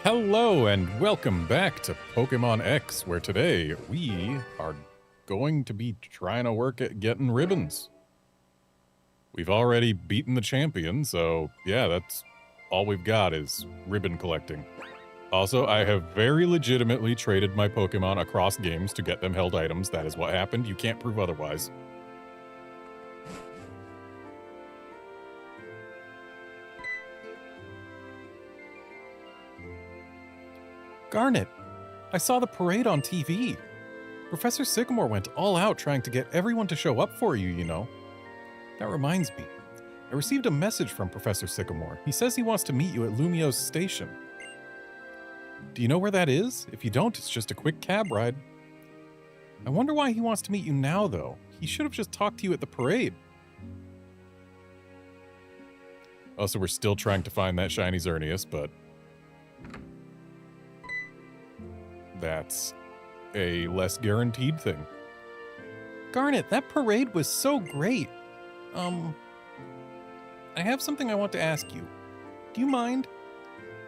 Hello and welcome back to Pokémon X, where today we are going to be trying to work at getting ribbons. We've already beaten the champion, so yeah, that's all we've got is ribbon collecting. Also, I have very legitimately traded my Pokémon across games to get them held items. That is what happened. You can't prove otherwise. Garnet, I saw the parade on TV. Professor Sycamore went all out trying to get everyone to show up for you, you know. That reminds me. I received a message from Professor Sycamore. He says he wants to meet you at Lumio's station. Do you know where that is? If you don't, it's just a quick cab ride. I wonder why he wants to meet you now, though. He should have just talked to you at the parade. Also, we're still trying to find that shiny Xerneas, but that's a less guaranteed thing. Garnet, that parade was so great. I have something I want to ask you. Do you mind?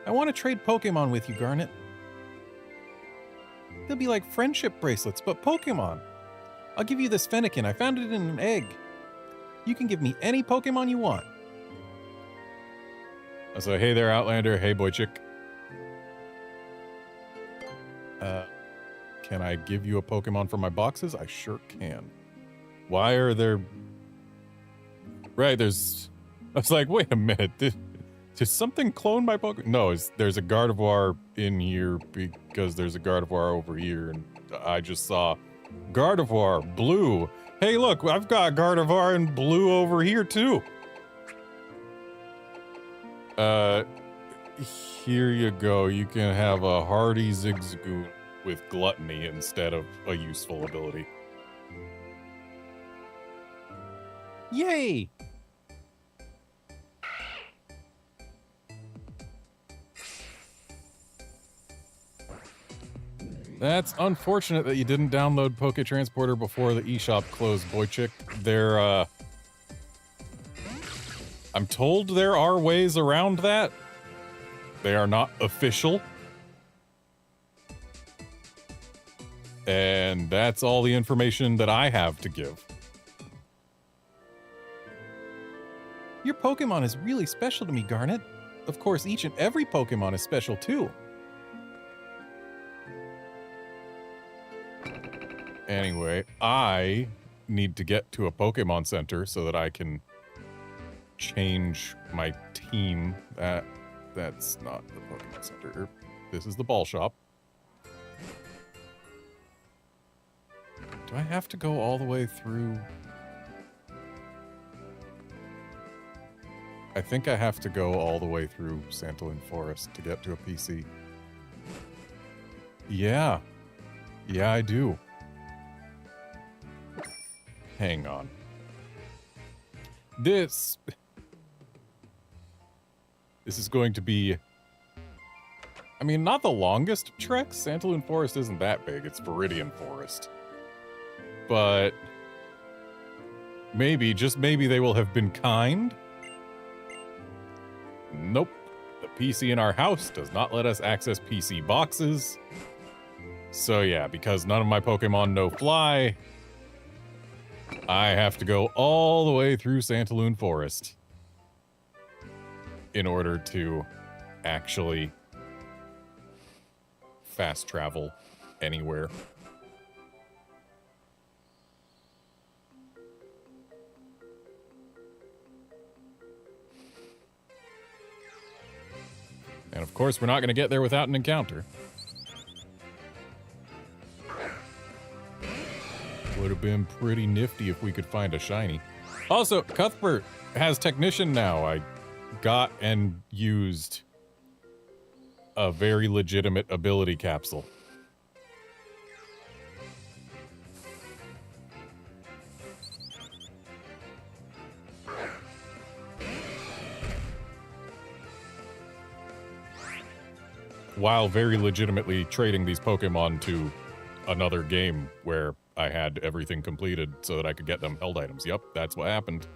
I want to trade Pokemon with you, Garnet. They'll be like friendship bracelets, but Pokemon. I'll give you this Fennekin. I found it in an egg. You can give me any Pokemon you want. I say, hey there, Outlander. Hey, boy chick. Can I give you a Pokemon from my boxes? I sure can. Why are there... Right, there's... I was like, wait a minute. Did something clone my Pokemon? No, there's a Gardevoir in here because there's a Gardevoir over here, and I just saw Gardevoir, blue. Hey, look, I've got Gardevoir in blue over here, too. Here you go. You can have a hardy Zigzagoon with Gluttony instead of a useful ability. Yay! That's unfortunate that you didn't download Poké Transporter before the eShop closed, Boychick. I'm told there are ways around that. They are not official. And that's all the information that I have to give. Your Pokemon is really special to me, Garnet. Of course, each and every Pokemon is special too. Anyway, I need to get to a Pokemon Center so that I can change my team. That's not the Pokemon Center. This is the ball shop. Do I have to go all the way through? I think I have to go all the way through Santolin Forest to get to a PC. Yeah. Yeah, I do. Hang on. This is going to be... I mean, not the longest trek. Santolin Forest isn't that big. It's Viridian Forest. But maybe, just maybe, they will have been kind. Nope. The PC in our house does not let us access PC boxes. So yeah, because none of my Pokemon know fly, I have to go all the way through Santolin Forest in order to actually fast travel anywhere. And of course, we're not going to get there without an encounter. Would have been pretty nifty if we could find a shiny. Also, Cuthbert has Technician now. I got and used a very legitimate ability capsule. While very legitimately trading these Pokemon to another game where I had everything completed so that I could get them held items. Yep, that's what happened.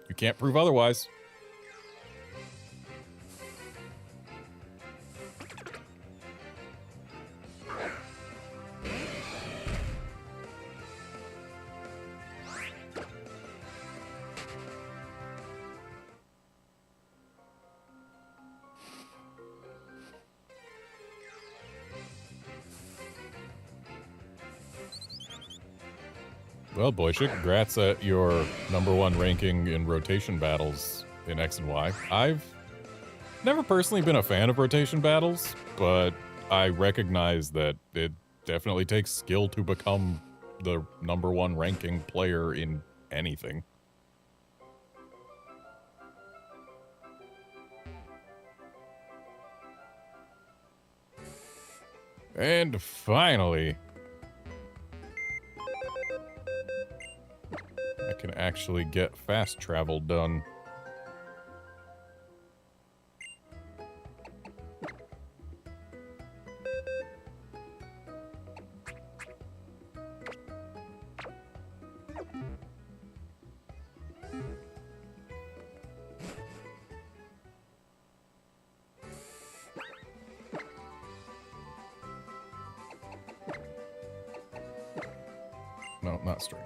You can't prove otherwise. Well, Boyshik, congrats at your #1 ranking in rotation battles in X and Y. I've never personally been a fan of rotation battles, but I recognize that it definitely takes skill to become the #1 ranking player in anything. And finally, I can actually get fast travel done. No, not strength.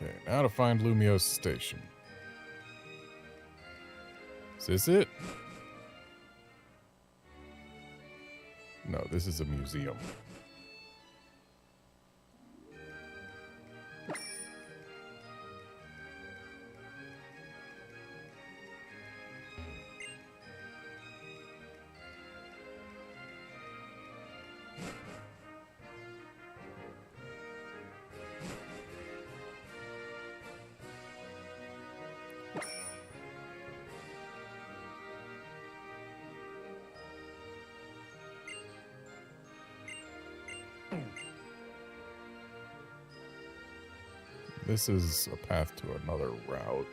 Okay, now to find Lumio's station. Is this it? No, this is a museum. This is a path to another route.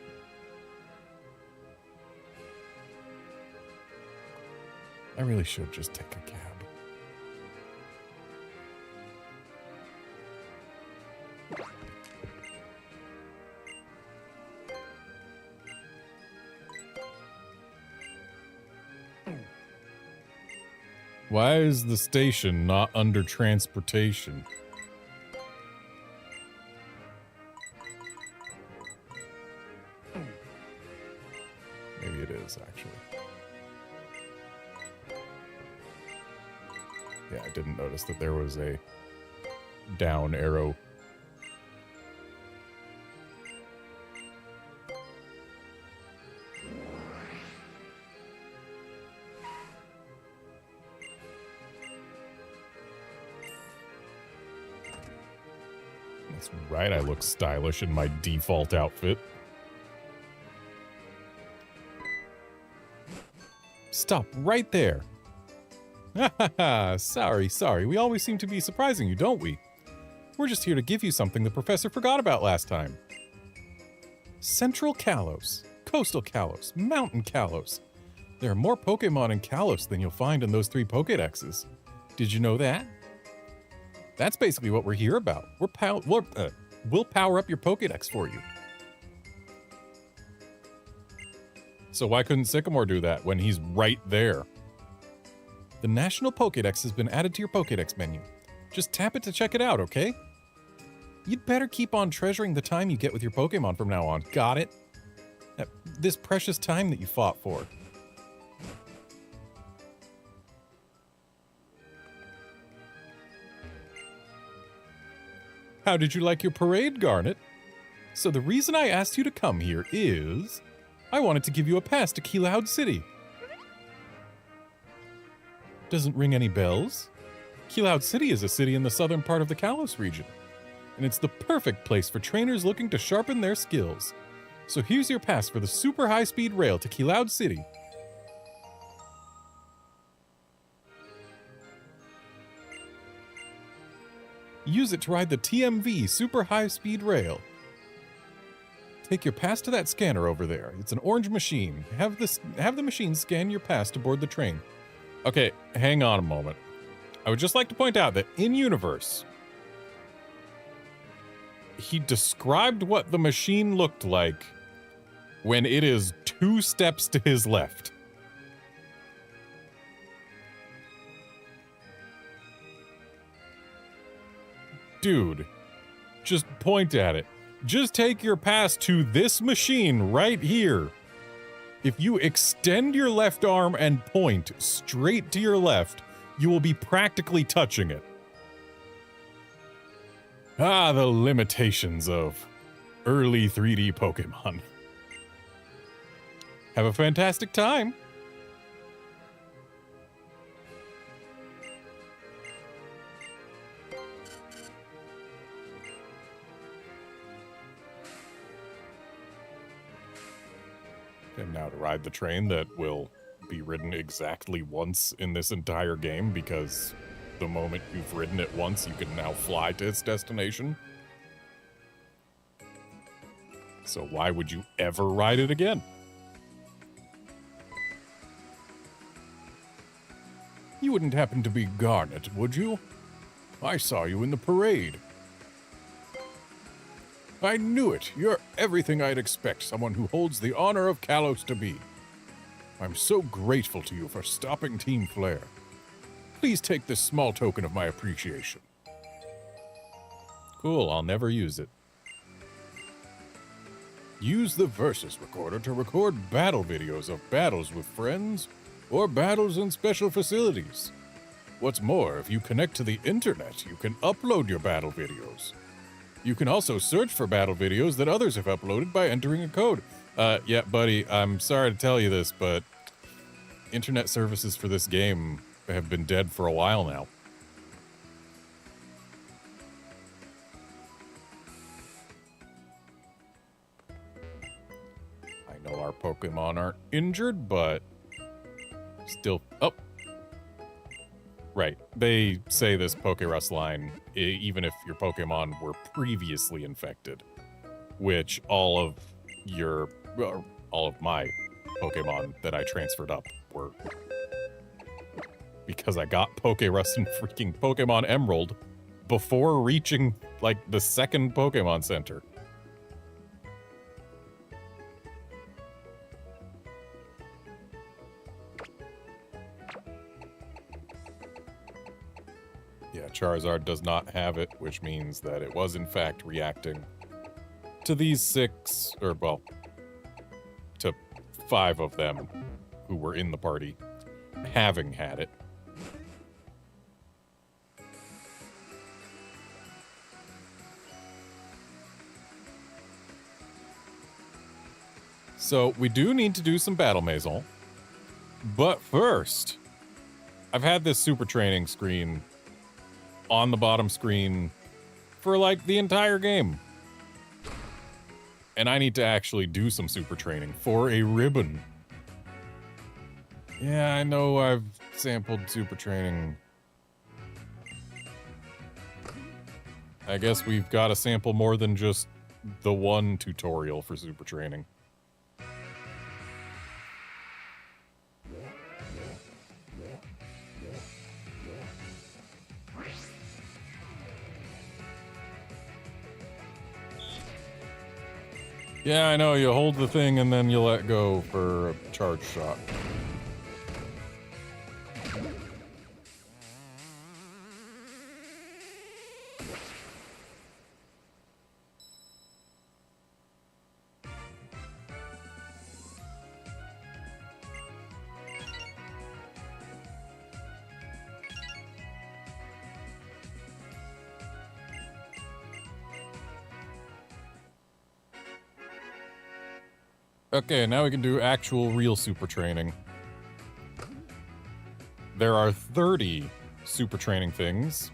I really should just take a cab. Why is the station not under transportation? Maybe it is, actually. Yeah, I didn't notice that there was a down arrow. That's right, I look stylish in my default outfit. Stop right there. Sorry. We always seem to be surprising you, don't we? We're just here to give you something the professor forgot about last time. Central Kalos, Coastal Kalos, Mountain Kalos. There are more Pokemon in Kalos than you'll find in those 3 Pokédexes. Did you know that? That's basically what we're here about. We'll power up your Pokédex for you. So why couldn't Sycamore do that when he's right there? The National Pokédex has been added to your Pokédex menu. Just tap it to check it out, okay? You'd better keep on treasuring the time you get with your Pokemon from now on, got it? This precious time that you fought for. How did you like your parade, Garnet? So the reason I asked you to come here is... I wanted to give you a pass to Cloud City. Doesn't ring any bells? Cloud City is a city in the southern part of the Kalos region, and it's the perfect place for trainers looking to sharpen their skills. So here's your pass for the super high-speed rail to Cloud City. Use it to ride the TMV super high-speed rail. Take your pass to that scanner over there. It's an orange machine. Have the machine scan your pass to board the train. Okay, hang on a moment. I would just like to point out that in-universe, he described what the machine looked like when it is 2 steps to his left. Dude, just point at it. Just take your pass to this machine right here. If you extend your left arm and point straight to your left, you will be practically touching it. Ah, the limitations of early 3D Pokemon. Have a fantastic time. And now to ride the train that will be ridden exactly once in this entire game, because the moment you've ridden it once, you can now fly to its destination. So why would you ever ride it again? You wouldn't happen to be Garnet, would you? I saw you in the parade. I knew it. You're everything I'd expect someone who holds the honor of Kalos to be. I'm so grateful to you for stopping Team Flare. Please take this small token of my appreciation. Cool, I'll never use it. Use the Versus Recorder to record battle videos of battles with friends or battles in special facilities. What's more, if you connect to the internet, you can upload your battle videos. You can also search for battle videos that others have uploaded by entering a code. Yeah, buddy, I'm sorry to tell you this, but internet services for this game have been dead for a while now. I know our Pokemon aren't injured, but still... Oh! Right. They say this Pokerus line, even if your Pokemon were previously infected, which all of my Pokemon that I transferred up were. Because I got Pokerus and freaking Pokemon Emerald before reaching, like, the second Pokemon Center. Yeah, Charizard does not have it, which means that it was in fact reacting to these 6, or well, to 5 of them who were in the party having had it. So we do need to do some Battle Maison, but first, I've had this super training screen on the bottom screen for like the entire game. And I need to actually do some super training for a ribbon. Yeah, I know I've sampled super training. I guess we've got to sample more than just the one tutorial for super training. Yeah, I know, you hold the thing and then you let go for a charge shot. Okay, now we can do actual real super training. There are 30 super training things,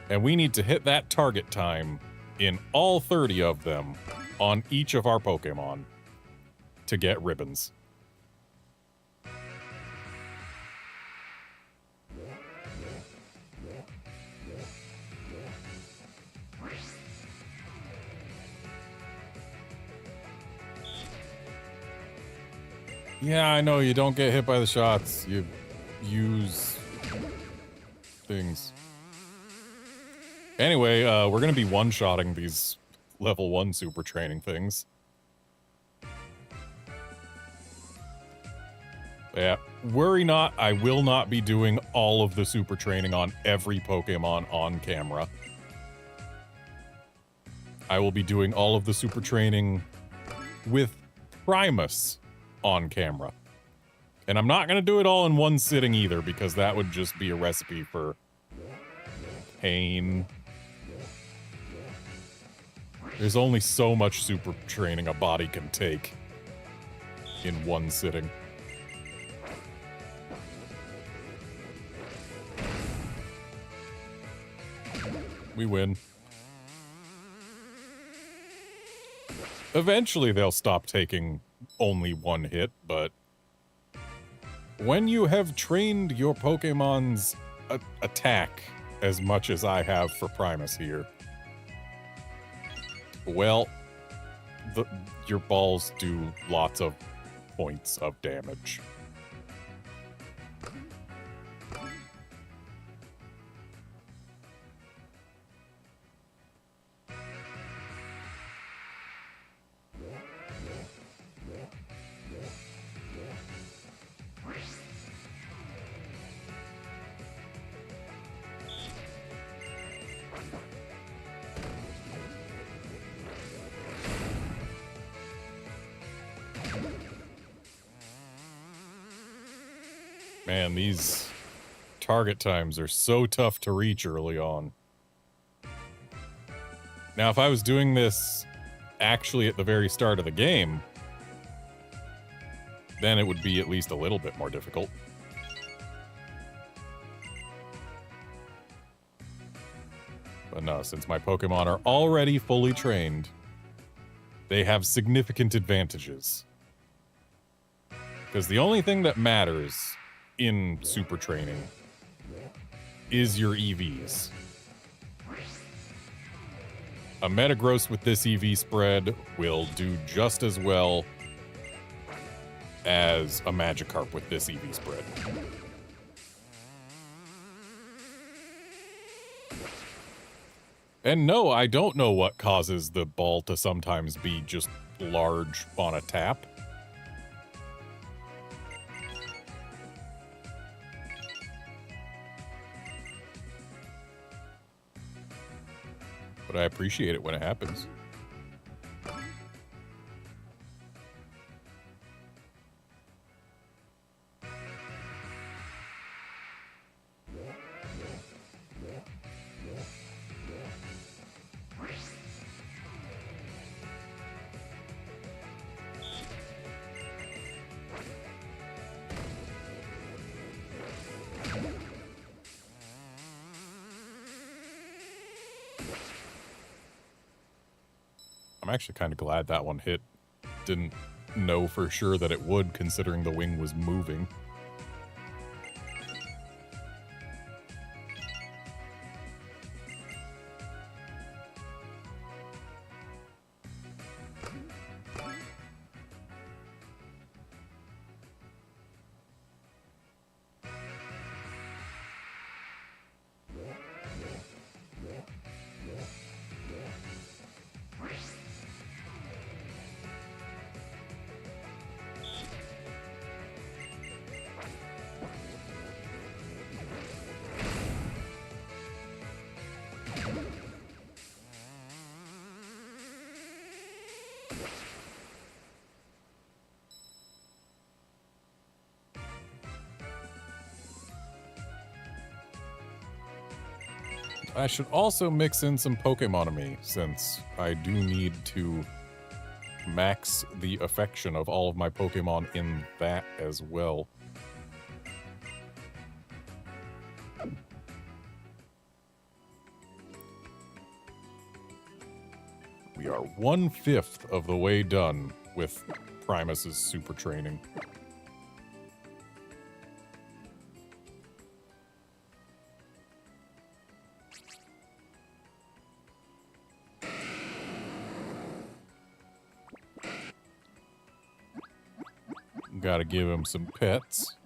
and we need to hit that target time in all 30 of them on each of our Pokemon to get ribbons. Yeah, I know, you don't get hit by the shots. You use things. Anyway, we're gonna be one-shotting these level 1 super training things. Yeah, worry not, I will not be doing all of the super training on every Pokemon on camera. I will be doing all of the super training with Primus on camera. And I'm not going to do it all in one sitting either, because that would just be a recipe for pain. There's only so much super training a body can take in one sitting. We win. Eventually they'll stop taking only one hit, but when you have trained your Pokemon's attack as much as I have for Primus here, well, your balls do lots of points of damage. Man, these target times are so tough to reach early on. Now, if I was doing this actually at the very start of the game, then it would be at least a little bit more difficult. But no, since my Pokemon are already fully trained, they have significant advantages. Because the only thing that matters in super training is your EVs. A Metagross with this EV spread will do just as well as a Magikarp with this EV spread. And no, I don't know what causes the ball to sometimes be just large on a tap. But I appreciate it when it happens. I'm actually kind of glad that one hit. Didn't know for sure that it would, considering the wing was moving. I should also mix in some Pokemonomy, since I do need to max the affection of all of my Pokemon in that as well. We are 1/5 of the way done with Primus's super training. Gotta give him some pets.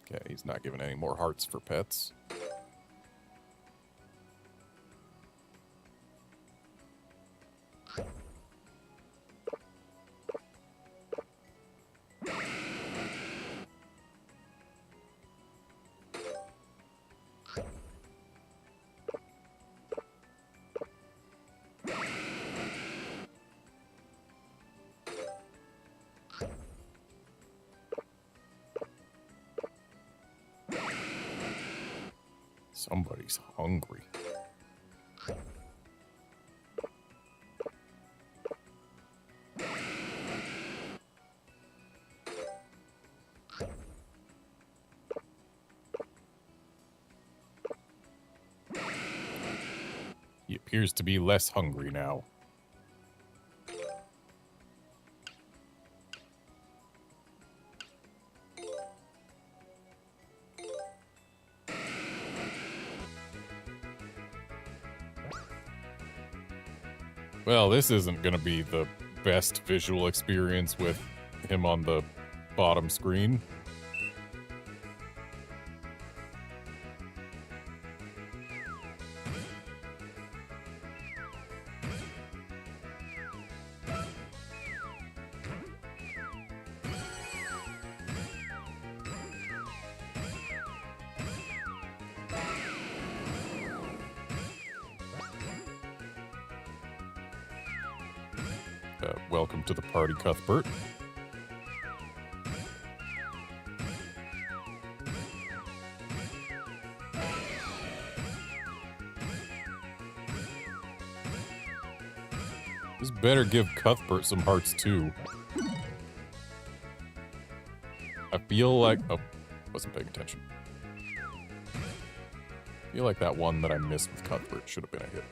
Okay, he's more hearts for pets. Somebody's hungry. He appears to be less hungry now. Well, this isn't going to be the best visual experience with him on the bottom screen. Welcome to the party, Cuthbert. This better give Cuthbert some hearts, too. I feel like... Oh, wasn't paying attention. I feel like that one that I missed with Cuthbert should have been a hit.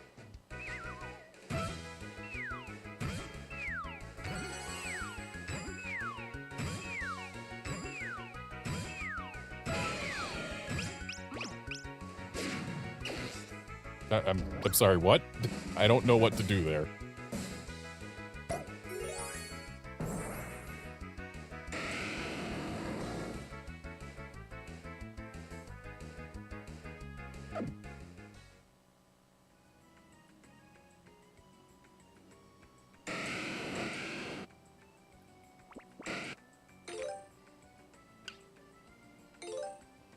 I'm sorry, what? I don't know what to do there.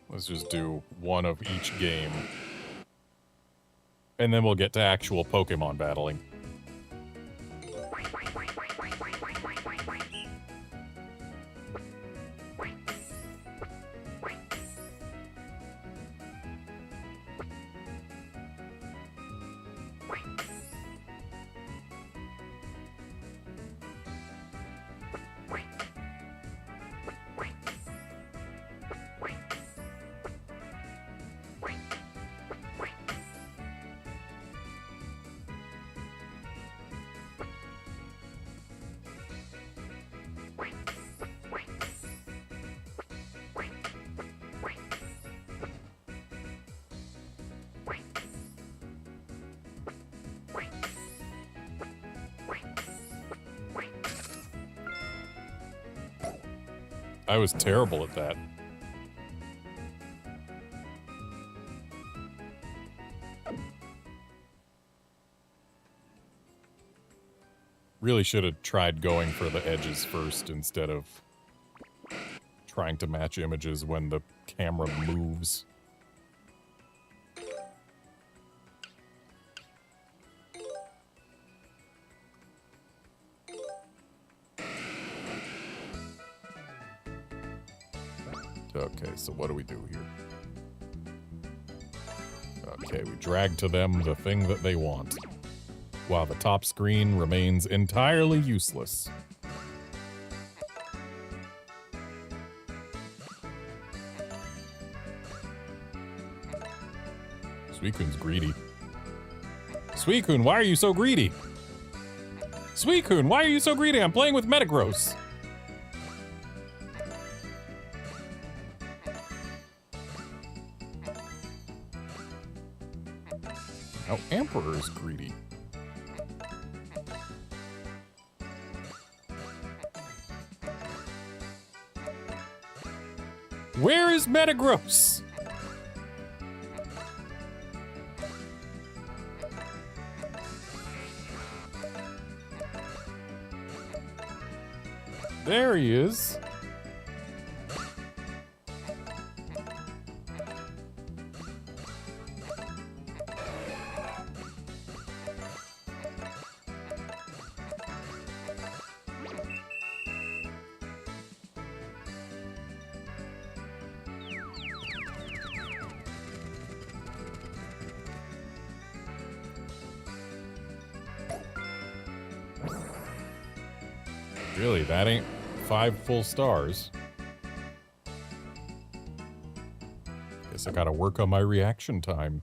Let's just do one of each game. And then we'll get to actual Pokemon battling. I was terrible at that. Really should have tried going for the edges first instead of trying to match images when the camera moves. Okay, so what do we do here? Okay, we drag to them the thing that they want, while the top screen remains entirely useless. Suicune's greedy. Suicune, why are you so greedy? Suicune, why are you so greedy? I'm playing with Metagross. Now Emperor's greedy. Where is Metagross? There he is. Really, that ain't 5 full stars. Guess I gotta work on my reaction time.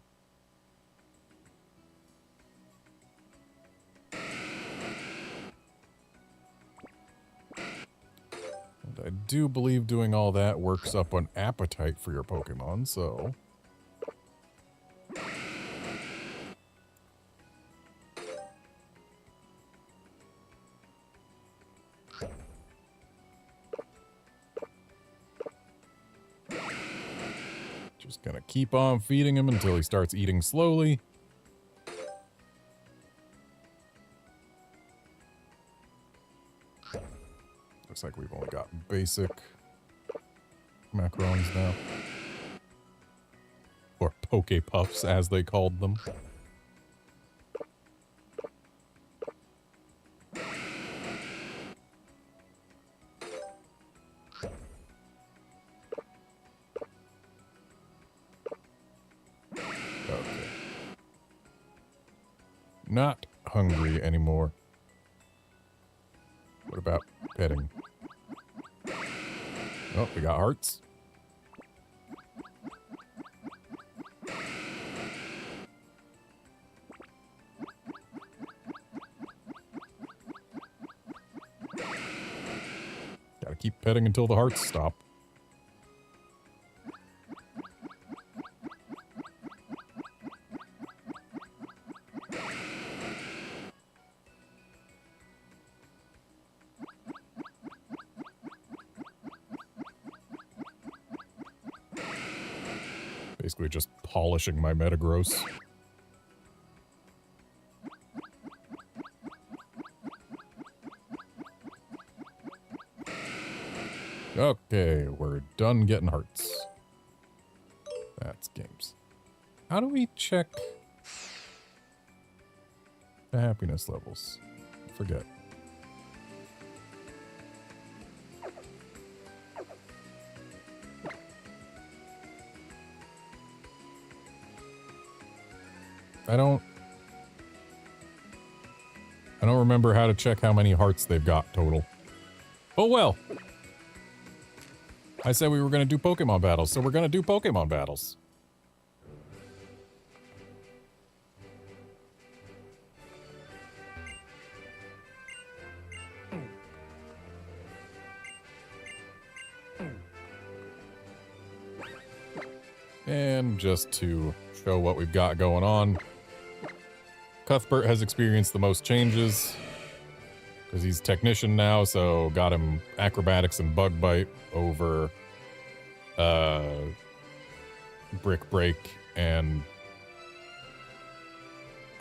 And I do believe doing all that works up an appetite for your Pokemon, so... Just gonna keep on feeding him until he starts eating slowly. Looks like we've only got basic macarons now. Or Poke Puffs, as they called them. Not hungry anymore. What about petting? Oh, we got hearts. Gotta keep petting until the hearts stop. Basically just polishing my Metagross. Okay, we're done getting hearts. That's games. How do we check the happiness levels? Forget. I don't remember how to check how many hearts they've got total. Oh well. I said we were going to do Pokemon battles, so we're going to do Pokemon battles. And just to show what we've got going on, Cuthbert has experienced the most changes because he's Technician now, so got him Acrobatics and Bug Bite over Brick Break and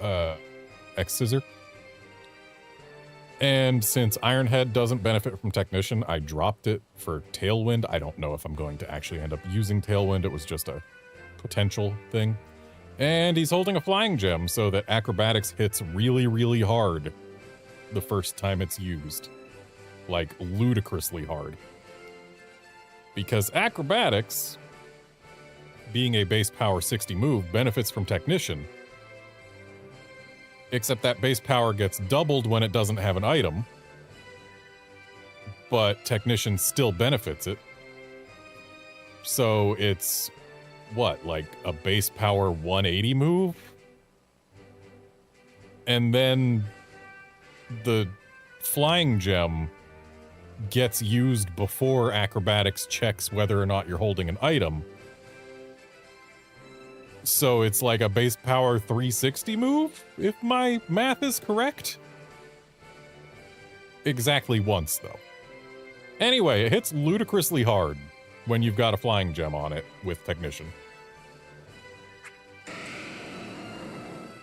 X Scissor. And since Ironhead doesn't benefit from Technician, I dropped it for Tailwind. I don't know if I'm going to actually end up using Tailwind. It was just a potential thing. And he's holding a Flying Gem so that Acrobatics hits really, really hard the first time it's used. Like, ludicrously hard. Because Acrobatics, being a base power 60 move, benefits from Technician. Except that base power gets doubled when it doesn't have an item. But Technician still benefits it. So it's... what, like a base power 180 move? And then the Flying Gem gets used before Acrobatics checks whether or not you're holding an item. So it's like a base power 360 move, if my math is correct? Exactly once, though. Anyway, it hits ludicrously hard when you've got a Flying Gem on it with Technician.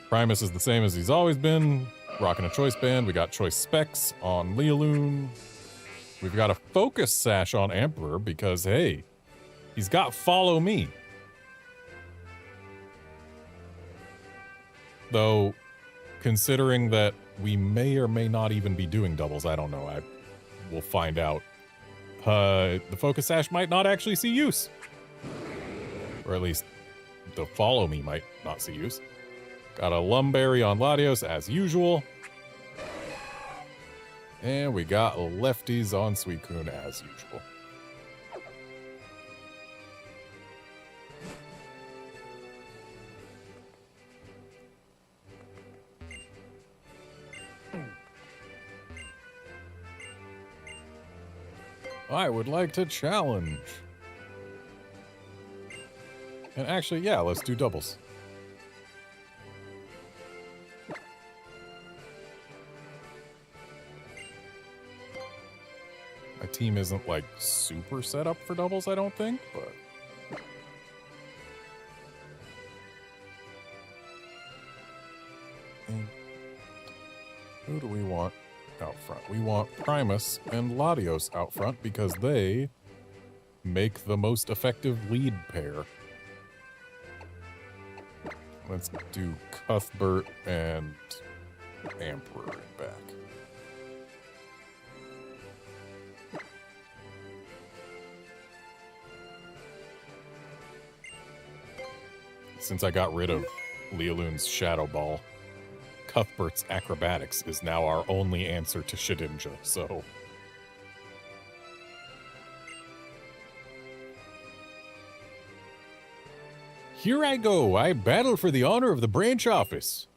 Primus is the same as he's always been, rocking a Choice Band. We got Choice Specs on Lealoon. We've got a focus sash on Emperor because, hey, he's got follow me. Though, considering that we may or may not even be doing doubles, I don't know. We'll find out. The focus sash might not actually see use. Or at least, the follow me might not see use. Got a Lumberry on Latios as usual. And we got lefties on Suicune as usual. I would like to challenge. And actually, yeah, let's do doubles. My team isn't, like, super set up for doubles, I don't think, but... Who do we want out front? We want Primus and Latios out front because they make the most effective lead pair. Let's do Cuthbert and Emperor in back. Since I got rid of Leoloon's Shadow Ball, Cuthbert's Acrobatics is now our only answer to Shedinja, so... Here I go, I battle for the honor of the branch office.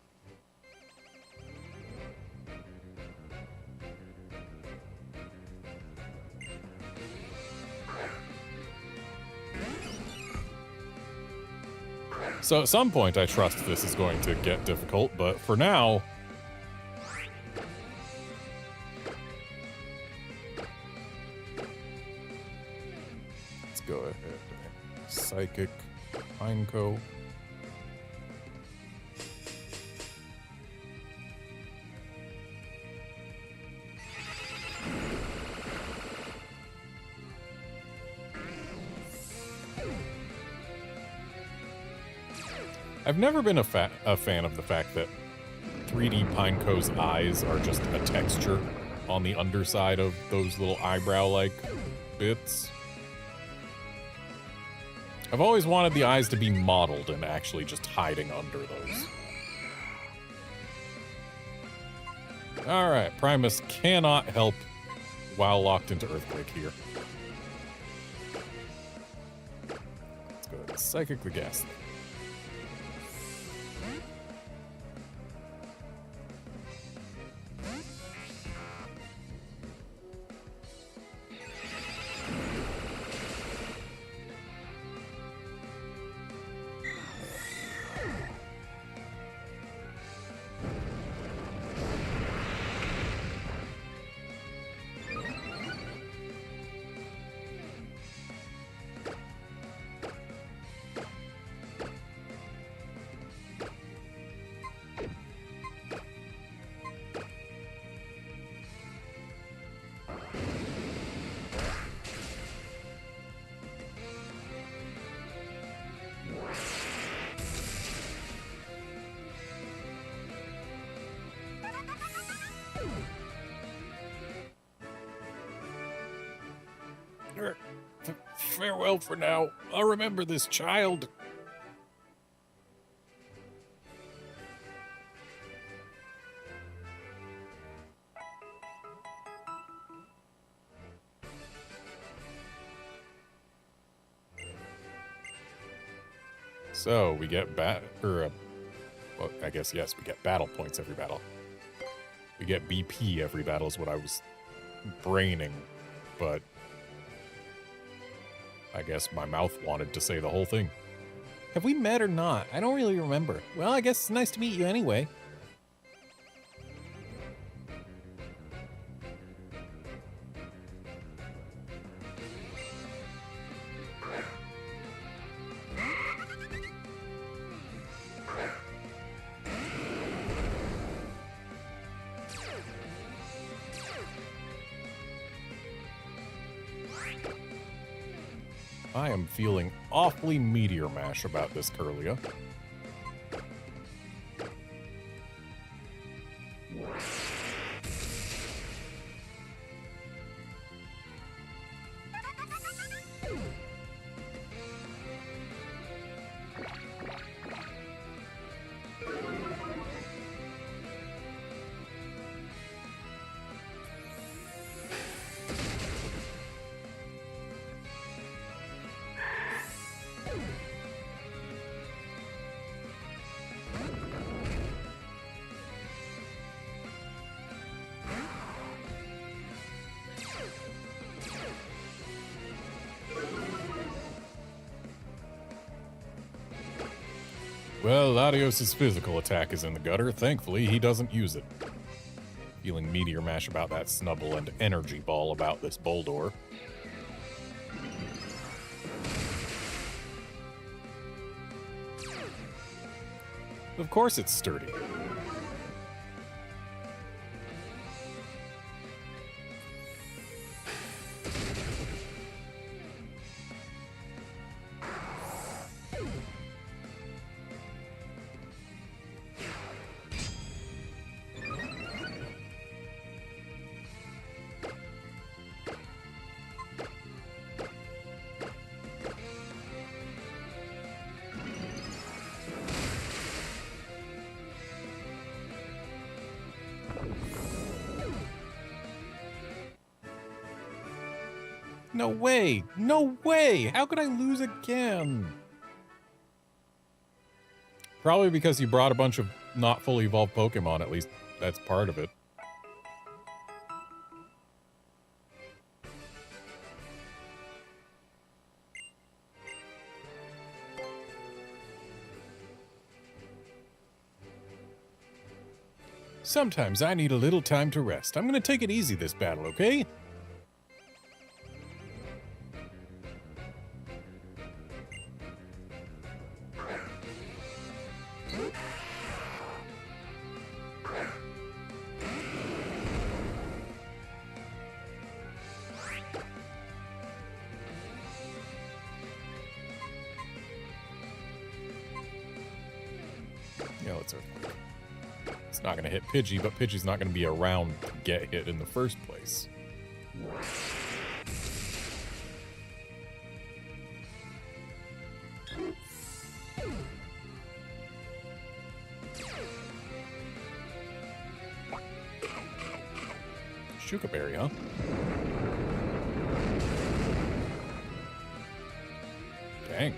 So at some point I trust this is going to get difficult, but for now... Let's go ahead. Psychic, Pineco. I've never been a fan of the fact that 3D Pineco's eyes are just a texture on the underside of those little eyebrow-like bits. I've always wanted the eyes to be modeled and actually just hiding under those. Alright, Primus cannot help while locked into Earthquake here. Let's go ahead and Psychic the Ghastly. Farewell for now. I'll remember this child. So we get well, I guess yes, we get battle points every battle. We get BP every battle is what I was braining, but I guess my mouth wanted to say the whole thing. Have we met or not? I don't really remember. Well, I guess it's nice to meet you anyway. I am feeling awfully Meteor Mash about this, Curlia. Well, Latios' physical attack is in the gutter. Thankfully, he doesn't use it. Feeling Meteor Mash about that Snubble and Energy Ball about this Boldor. Of course it's sturdy. No way! No way! How could I lose again? Probably because you brought a bunch of not fully evolved Pokemon, at least that's part of it. Sometimes I need a little time to rest. I'm gonna take it easy this battle, okay? Yeah, let's Earthquake. It's not going to hit Pidgey, but Pidgey's not going to be around to get hit in the first place. Shuka Berry, huh? Dang.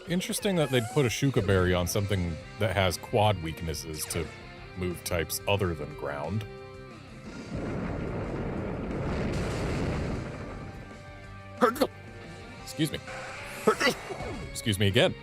Interesting that they'd put a Shuka Berry on something that has quad weaknesses to move types other than ground. Excuse me. Excuse me again.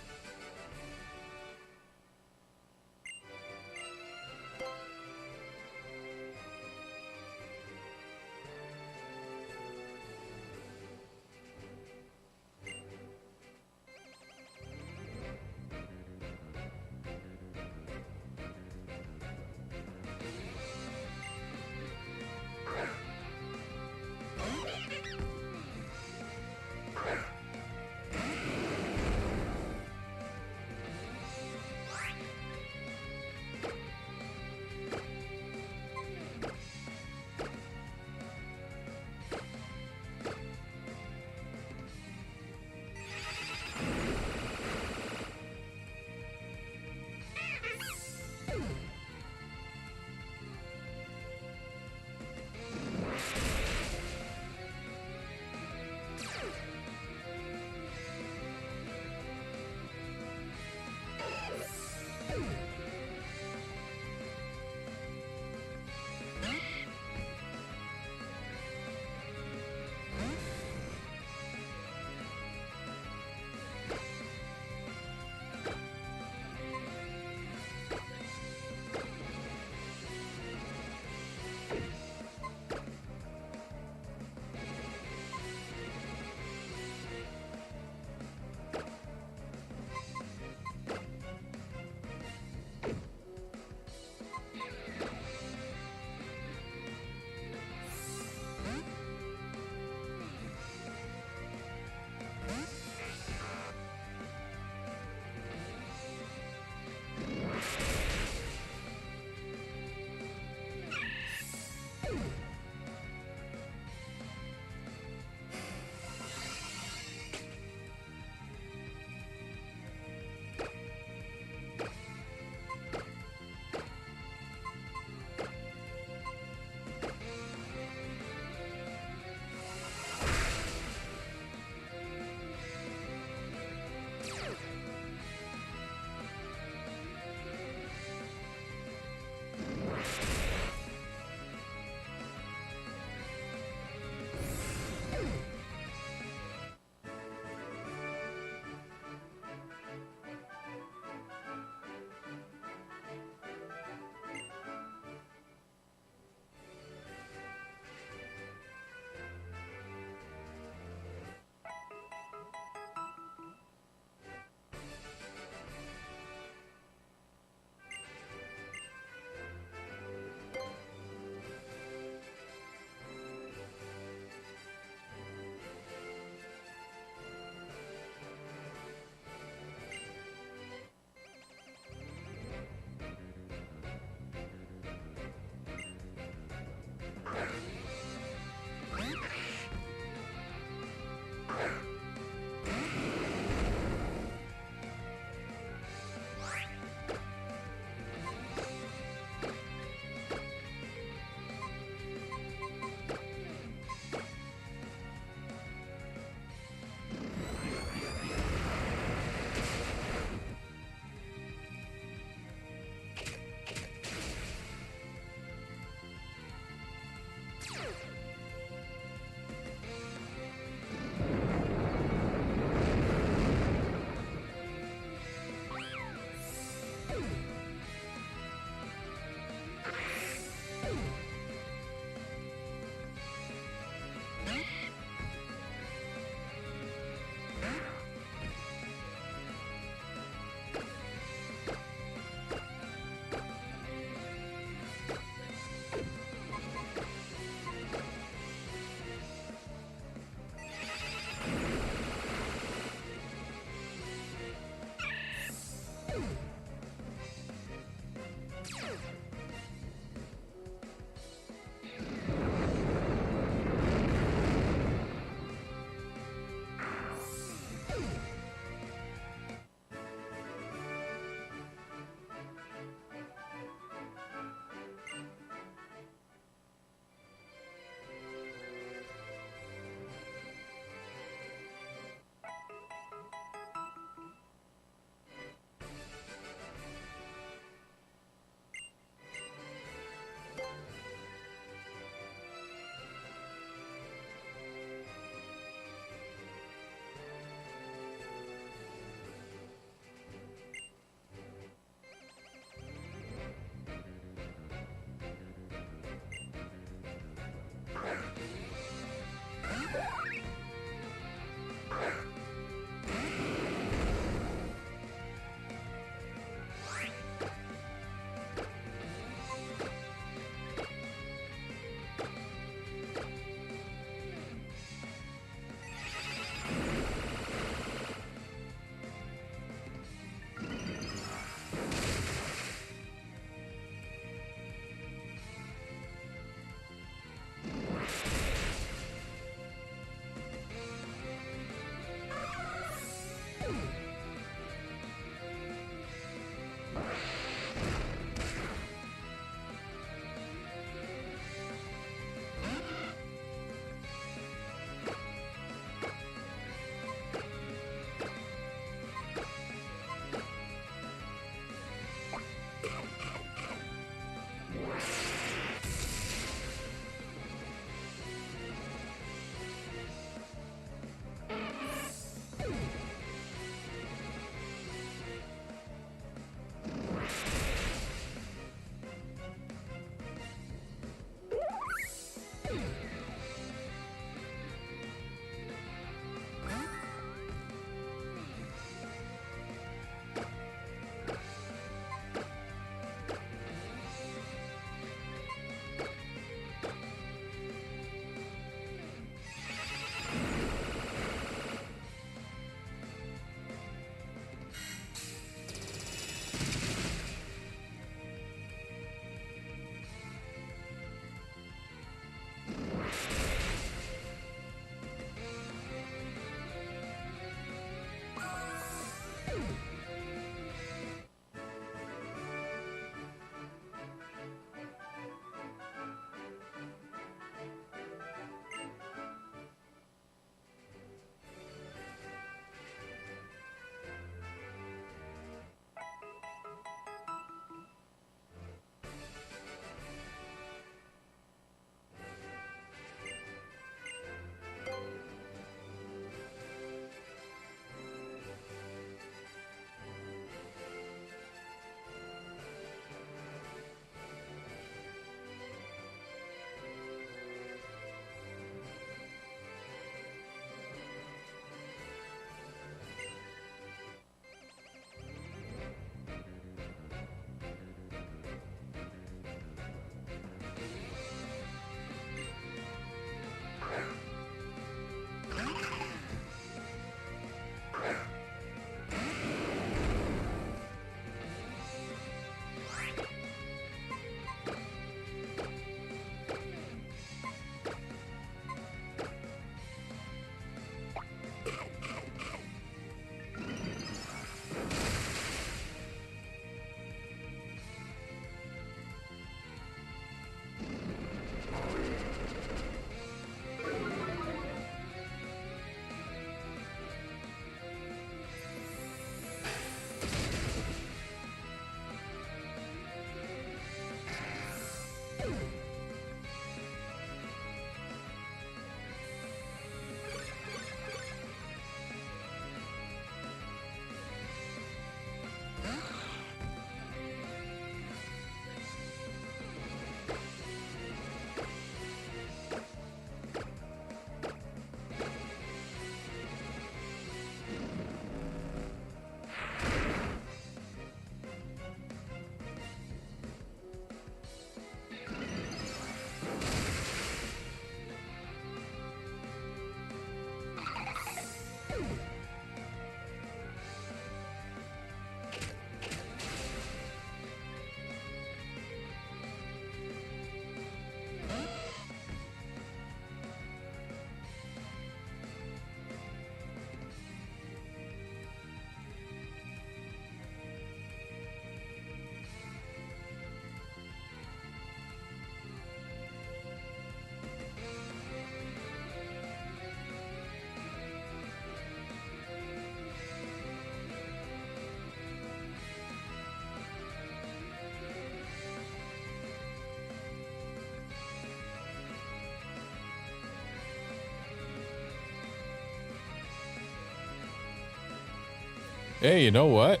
Hey, you know what?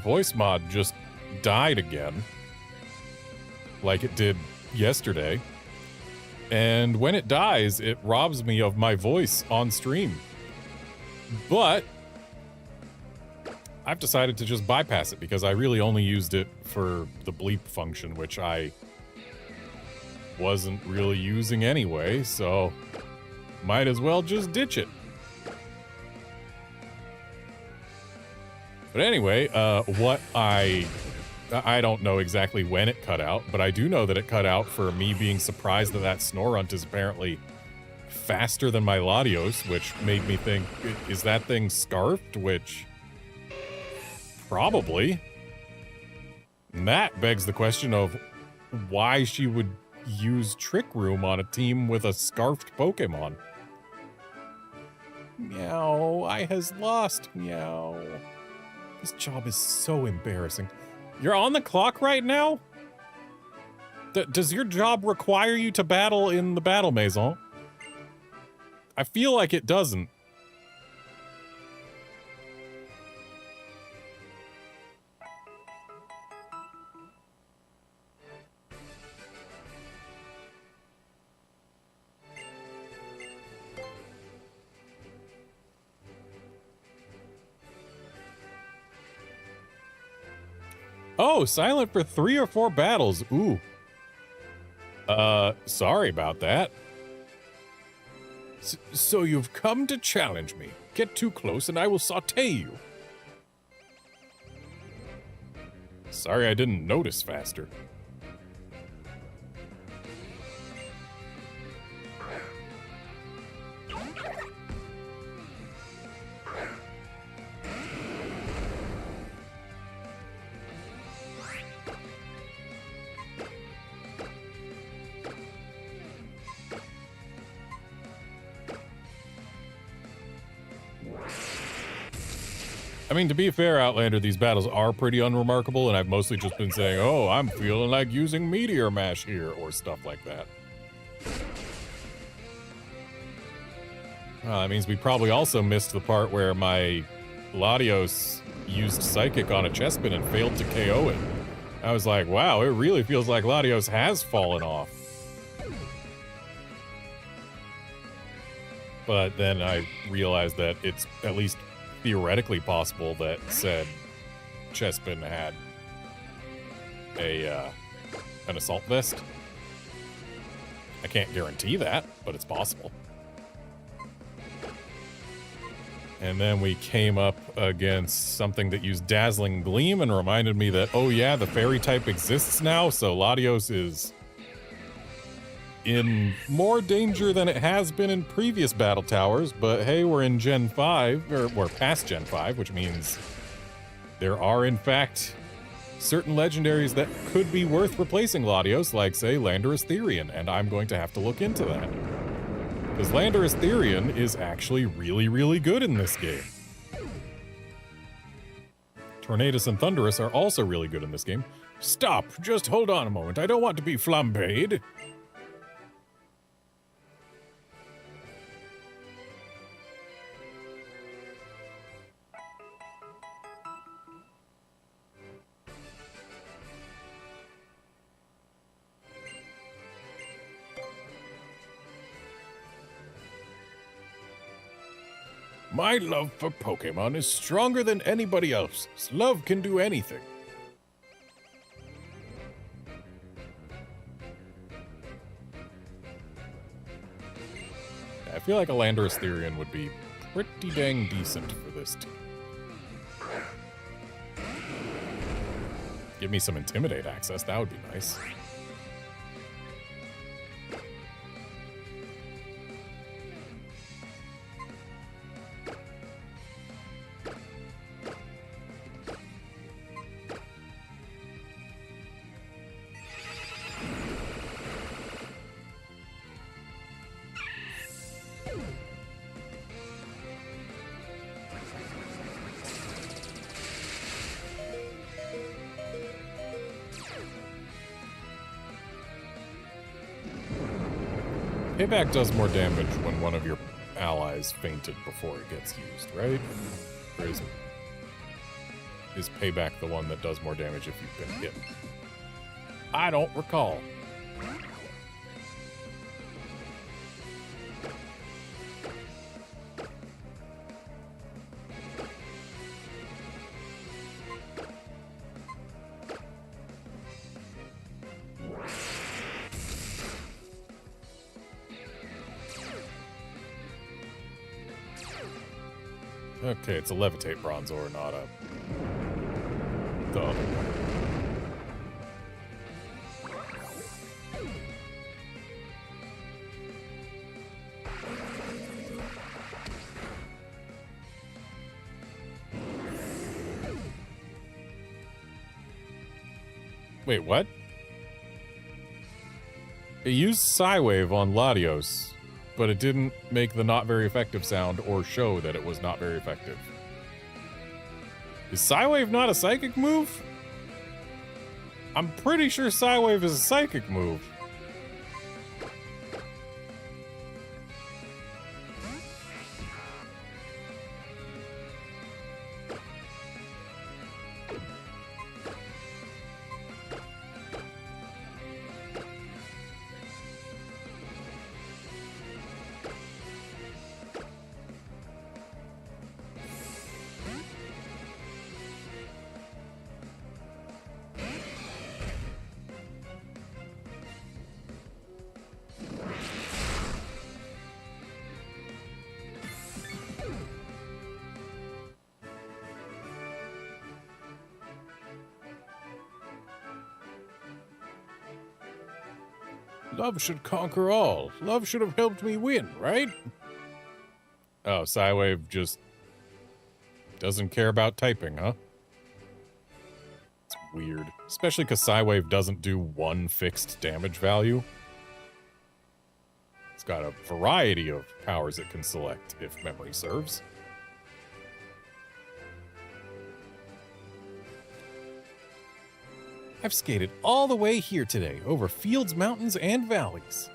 Voice mod just died again. Like it did yesterday. And when it dies, it robs me of my voice on stream. But I've decided to just bypass it because I really only used it for the bleep function, which I wasn't really using anyway, so might as well just ditch it. But anyway, what I don't know exactly when it cut out, but I do know that it cut out for me being surprised that that Snorunt is apparently faster than my Latios, which made me think, is that thing scarfed? Which, probably. And that begs the question of why she would use Trick Room on a team with a scarfed Pokemon. Meow, I has lost. Meow. This job is so embarrassing. You're on the clock right now? Does your job require you to battle in the battle maison? I feel like it doesn't. Oh, silent for 3 or 4 battles. Ooh. Sorry about that. So you've come to challenge me. Get too close and I will saute you. Sorry I didn't notice faster. I mean, to be fair, Outlander, these battles are pretty unremarkable, and I've mostly just been saying, oh, I'm feeling like using Meteor Mash here, or stuff like that. Well, that means we probably also missed the part where my Latios used Psychic on a Chespin and failed to KO it. I was like, wow, it really feels like Latios has fallen off. But then I realized that it's at least theoretically possible that said Chespin had an assault vest. I can't guarantee that, but it's possible. And then we came up against something that used Dazzling Gleam and reminded me that, oh yeah, the fairy type exists now, so Latios is in more danger than it has been in previous battle towers, but hey, we're in Gen 5, or we're past Gen 5, which means there are, in fact, certain legendaries that could be worth replacing Latios, like, say, Landorus Therian, and I'm going to have to look into that. Because Landorus Therian is actually really, really good in this game. Tornadus and Thundurus are also really good in this game. Stop! Just hold on a moment, I don't want to be flambéed. My love for Pokemon is stronger than anybody else's. Love can do anything. I feel like a Landorus Therian would be pretty dang decent for this team. Give me some Intimidate access, that would be nice. Payback does more damage when one of your allies fainted before it gets used, right? Or is is Payback the one that does more damage if you've been hit? I don't recall. Okay, it's a Levitate Bronzor, not a... the other one. Wait, what? It used Psywave on Latios, but it didn't make the not very effective sound or show that it was not very effective. Is Psywave not a psychic move? I'm pretty sure Psywave is a psychic move. Love should conquer all. Love should have helped me win, right? Oh, Psywave just doesn't care about typing, huh? It's weird. Especially because Psywave doesn't do one fixed damage value. It's got a variety of powers it can select, if memory serves. I've skated all the way here today, over fields, mountains, and valleys.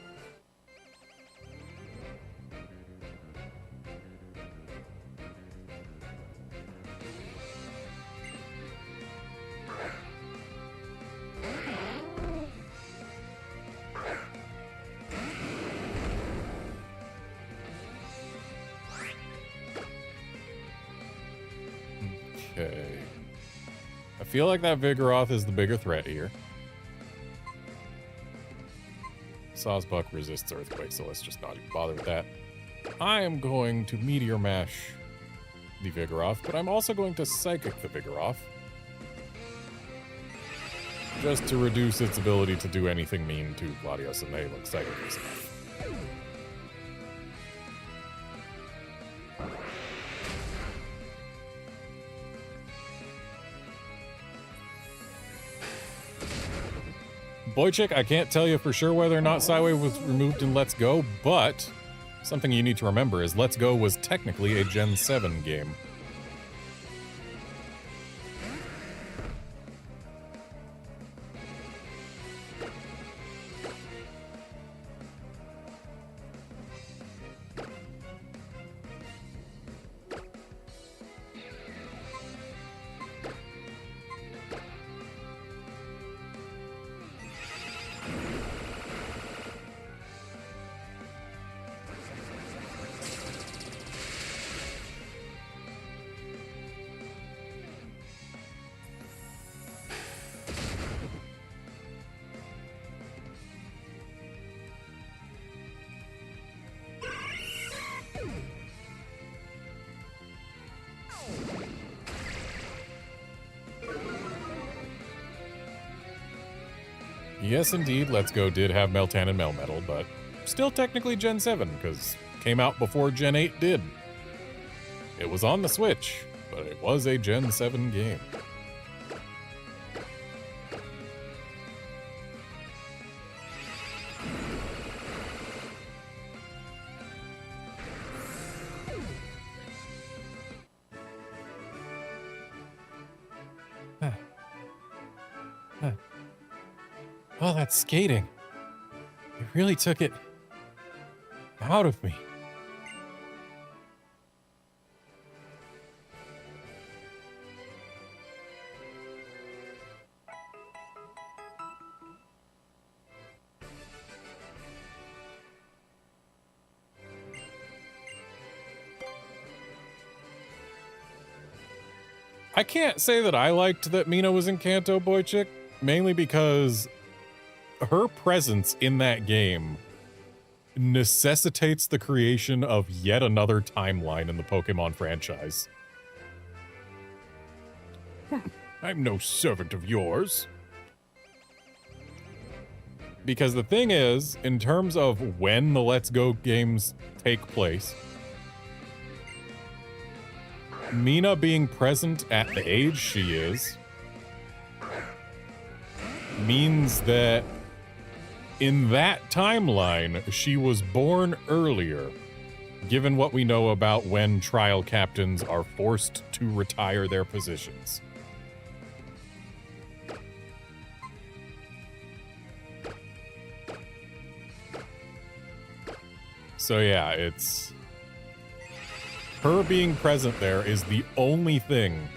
Okay. I feel like that Vigoroth is the bigger threat here. Sawsbuck resists Earthquake, so let's just not even bother with that. I am going to Meteor Mash the Vigoroth, but I'm also going to Psychic the Vigoroth. Just to reduce its ability to do anything mean to Latios, and they look Psychic is enough. Boychik, I can't tell you for sure whether or not Psywave was removed in Let's Go, but something you need to remember is Let's Go was technically a Gen 7 game. Yes, indeed, Let's Go did have Meltan and Melmetal, but still technically Gen 7, because came out before Gen 8 did. It was on the Switch, but it was a Gen 7 game. All that skating, it really took it out of me. I can't say that I liked that Mina was in Kanto Boy Chick, mainly because her presence in that game necessitates the creation of yet another timeline in the Pokemon franchise. I'm no servant of yours. Because the thing is, in terms of when the Let's Go games take place, Mina being present at the age she is means that in that timeline, she was born earlier, given what we know about when trial captains are forced to retire their positions. So yeah, it's... her being present there is the only thing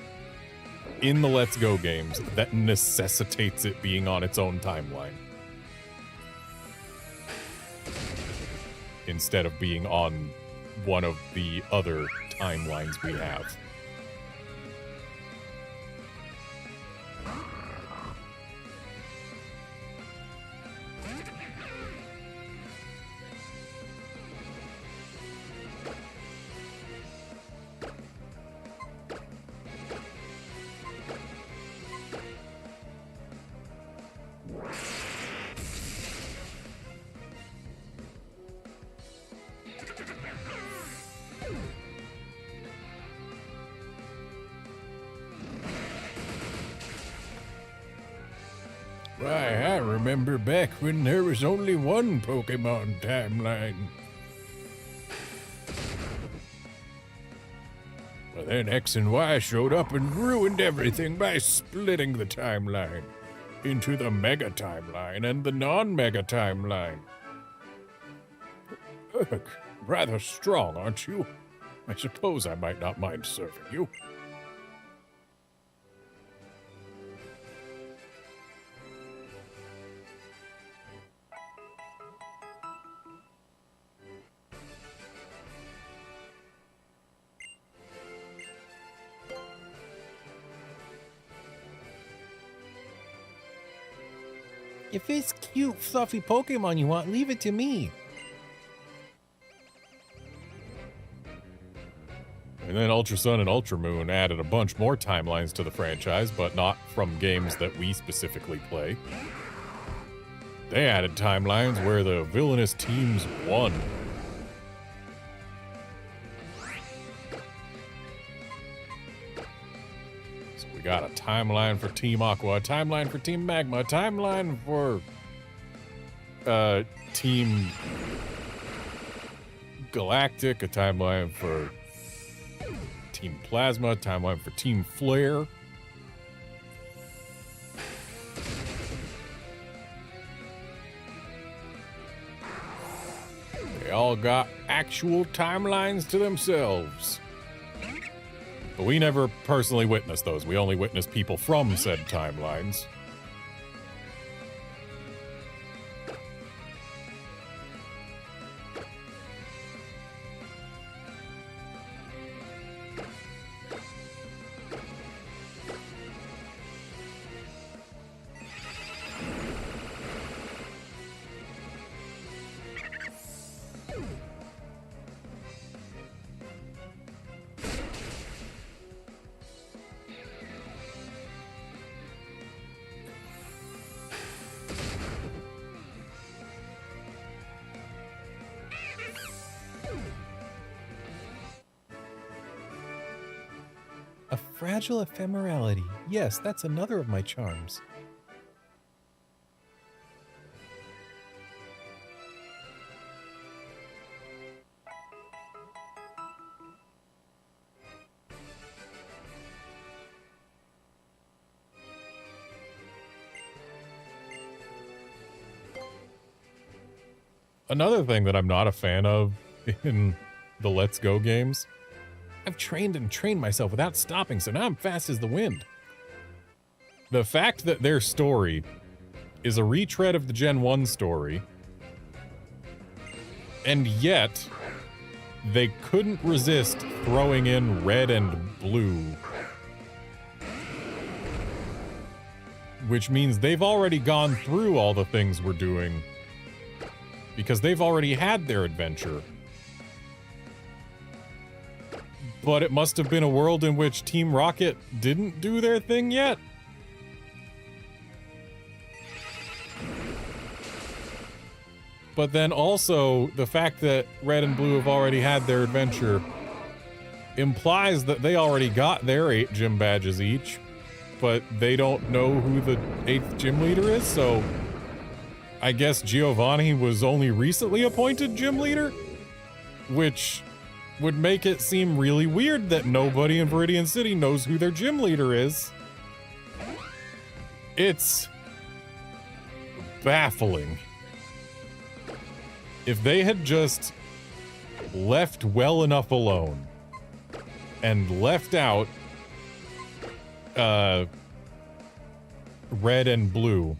in the Let's Go games that necessitates it being on its own timeline, instead of being on one of the other timelines we have. Why, I remember back when there was only one Pokemon timeline. But then X and Y showed up and ruined everything by splitting the timeline into the Mega Timeline and the non-Mega Timeline. Ugh, rather strong, aren't you? I suppose I might not mind serving you. If it's cute, fluffy Pokemon you want, leave it to me. And then Ultra Sun and Ultra Moon added a bunch more timelines to the franchise, but not from games that we specifically play. They added timelines where the villainous teams won. So we got a timeline for Team Aqua, a timeline for Team Magma, a timeline for Team Galactic, a timeline for Team Plasma, a timeline for Team Flare. They all got actual timelines to themselves. But we never personally witnessed those. We only witnessed people from said timelines. A fragile ephemerality. Yes, that's another of my charms. Another thing that I'm not a fan of in the Let's Go games, I've trained and trained myself without stopping, so now I'm fast as the wind. the fact that their story is a retread of the Gen 1 story, and yet they couldn't resist throwing in red and blue which means they've already gone through all the things we're doing because they've already had their adventure. But it must have been a world in which Team Rocket didn't do their thing yet. But then also, the fact that Red and Blue have already had their adventure implies that they already got their 8 gym badges each, but they don't know who the 8th gym leader is, so I guess Giovanni was only recently appointed gym leader? Which would make it seem really weird that nobody in Viridian City knows who their gym leader is. It's baffling. If they had just left well enough alone and left out Red and Blue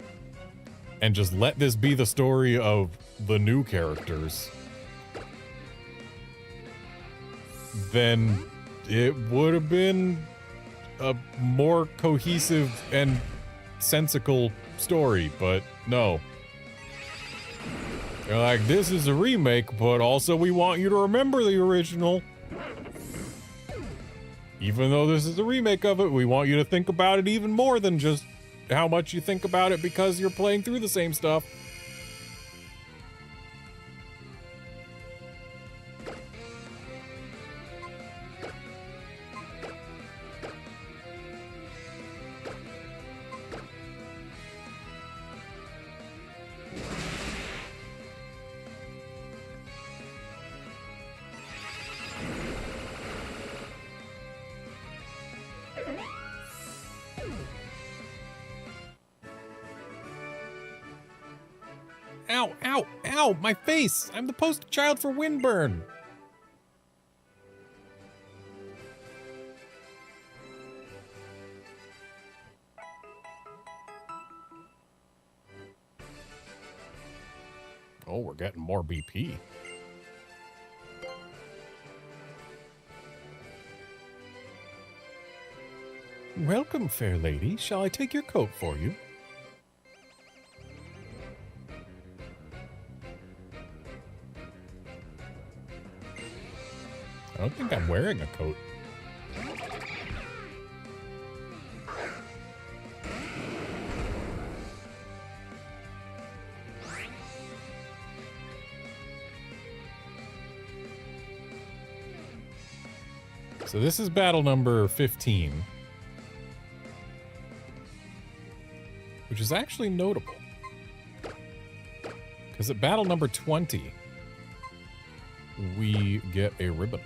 and just let this be the story of the new characters, then it would have been a more cohesive and sensical story, but no. They're like, this is a remake, but also we want you to remember the original. Even though this is a remake of it, we want you to think about it even more than just how much you think about it because you're playing through the same stuff. Ow, ow, ow, my face! I'm the poster child for windburn! Oh, we're getting more BP. Welcome, fair lady. Shall I take your coat for you? I don't think I'm wearing a coat. So this is battle number 15. Which is actually notable. Because at battle number 20, we get a ribbon.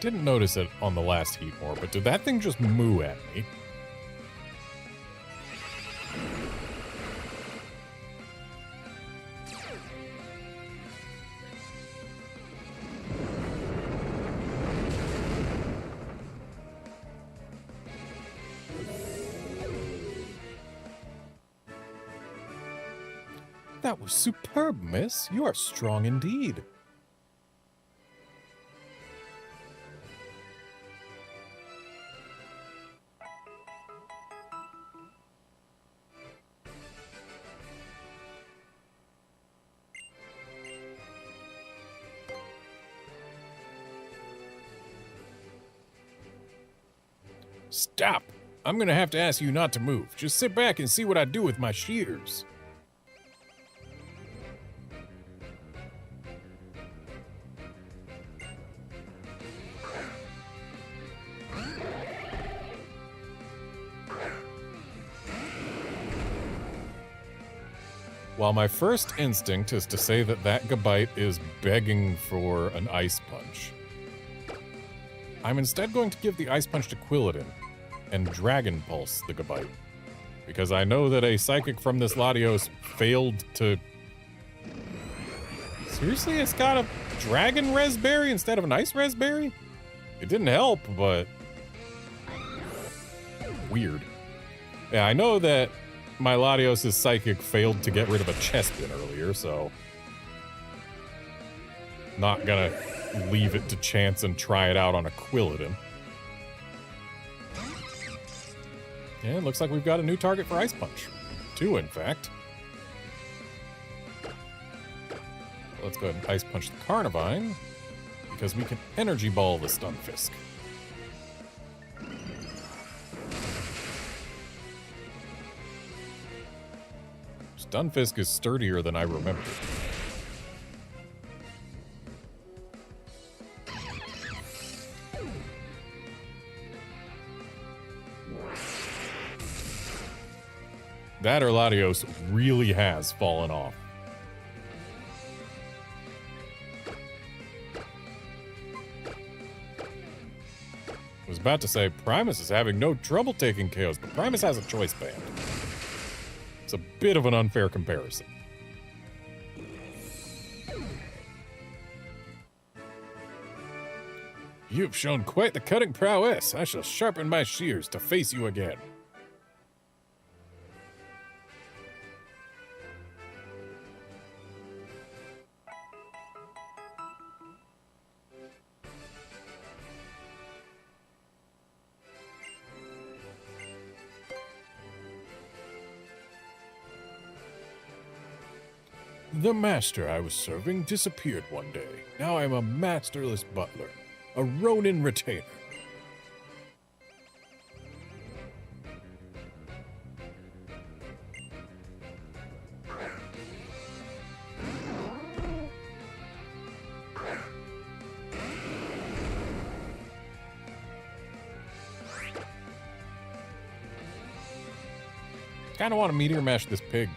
Didn't notice it on the last heat more, but did that thing just moo at me? That was superb, miss. You are strong indeed. Stop! I'm gonna have to ask you not to move. Just sit back and see what I do with my shears. While my first instinct is to say that that Gabite is begging for an Ice Punch, I'm instead going to give the Ice Punch to Quilladin and Dragon Pulse the Gabite, because I know that a Psychic from this Latios failed to... Seriously, it's got a Dragon Raspberry instead of an Ice Raspberry? It didn't help, but... Weird. Yeah, I know that my Latios' Psychic failed to get rid of a Chespin earlier, so... Not gonna leave it to chance and try it out on a Quilladin. Yeah, it looks like we've got a new target for Ice Punch. 2, in fact. Let's go ahead and Ice Punch the Carnivine, because we can Energy Ball the Stunfisk. Stunfisk is sturdier than I remember. That or Latios really has fallen off. I was about to say Primus is having no trouble taking KOs, but Primus has a choice band. It's a bit of an unfair comparison. You've shown quite the cutting prowess. I shall sharpen my shears to face you again. The master I was serving disappeared one day. Now I'm a masterless butler, a Ronin retainer. Kinda want to meteor mash this pig.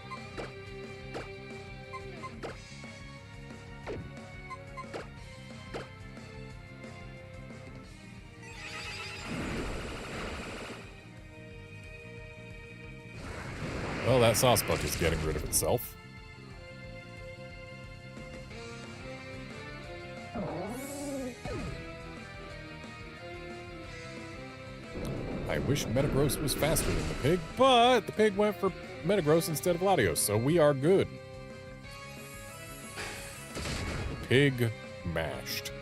Well, that sauce buck is getting rid of itself. I wish Metagross was faster than the pig, but the pig went for Metagross instead of Latios, so we are good. Pig mashed.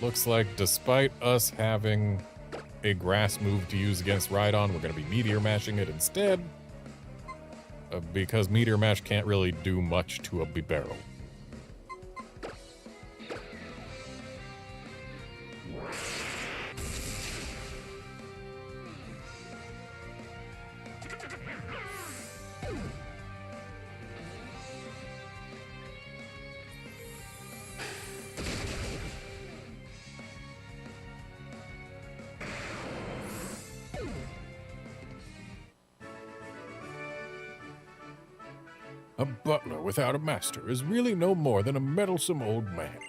Looks like despite us having a grass move to use against Rhydon, we're going to be Meteor Mashing it instead. Because Meteor Mash can't really do much to a Bibarel. A butler without a master is really no more than a meddlesome old man.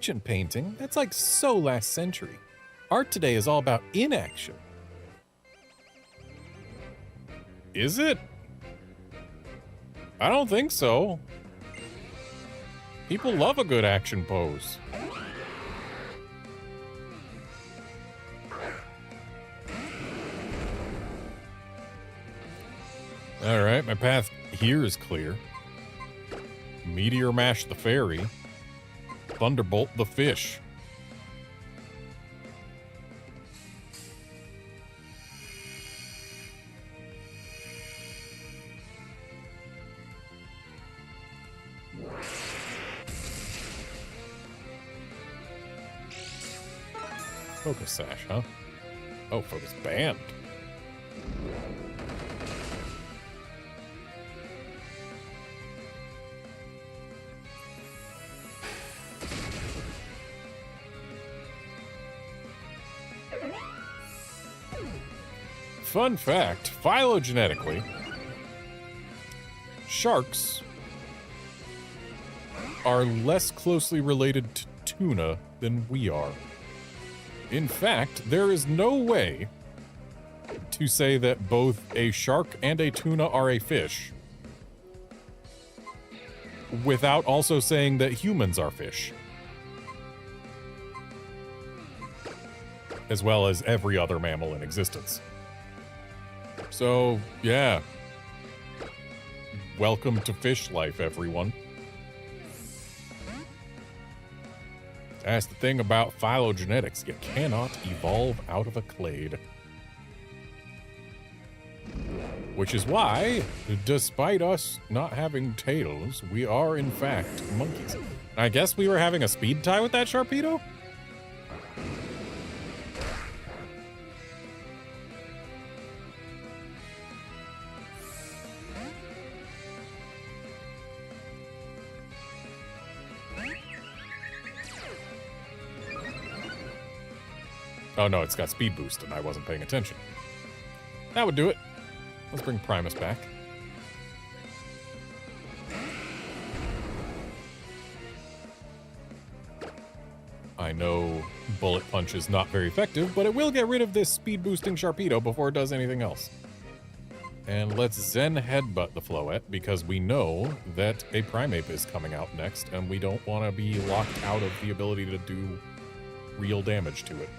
action painting? That's like so last century. Art today is all about inaction. Is it? I don't think so. People love a good action pose. Alright, my path here is clear. Meteor Mash the fairy. Thunderbolt the fish. Focus sash, huh? Oh, focus band. Fun fact, phylogenetically, sharks are less closely related to tuna than we are. In fact, there is no way to say that both a shark and a tuna are a fish without also saying that humans are fish. As well as every other mammal in existence. So, yeah. Welcome to fish life, everyone. That's the thing about phylogenetics. You cannot evolve out of a clade. Which is why, despite us not having tails, we are in fact monkeys. I guess we were having a speed tie with that Sharpedo? Oh no, it's got speed boost and I wasn't paying attention. That would do it. Let's bring Primus back. I know Bullet Punch is not very effective, but it will get rid of this speed boosting Sharpedo before it does anything else. And let's Zen Headbutt the Floette because we know that a Primeape is coming out next and we don't want to be locked out of the ability to do real damage to it.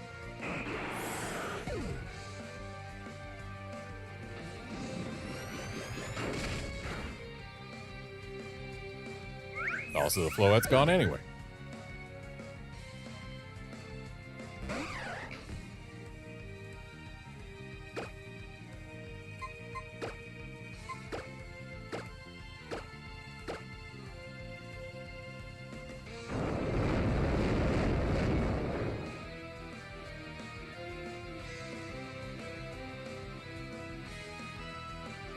Also, the Floette's gone anyway.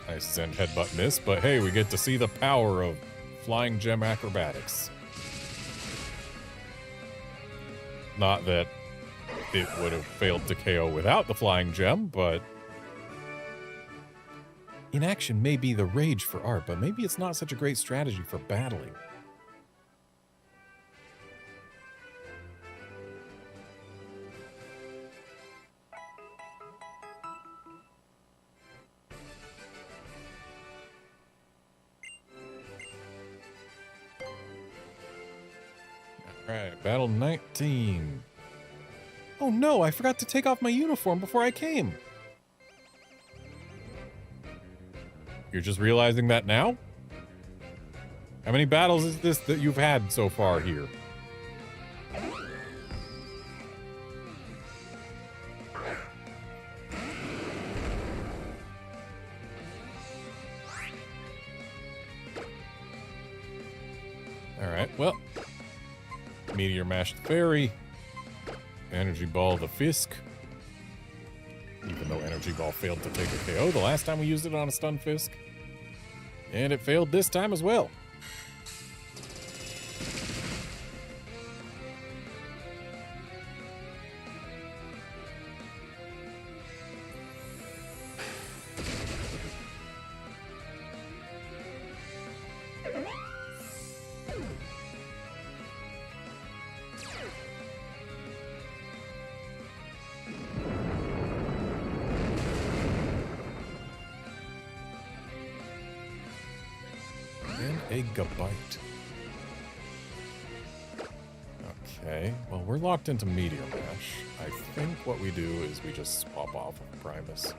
Nice Zen Headbutt miss, but hey, we get to see the power of Flying Gem acrobatics. Not that it would have failed to KO without the Flying Gem, but... Inaction may be the rage for art, but maybe it's not such a great strategy for battling. Alright, battle 19. Oh no, I forgot to take off my uniform before I came. You're just realizing that now? How many battles is this that you've had so far here? Alright, well. Meteor Mash the Fairy. Energy Ball the Fisk. Even though Energy Ball failed to take a KO the last time we used it on a stun Fisk. And it failed this time as well. a Gabite. Okay, well, we're locked into Meteor Mash. I think what we do is we just swap off of Primus.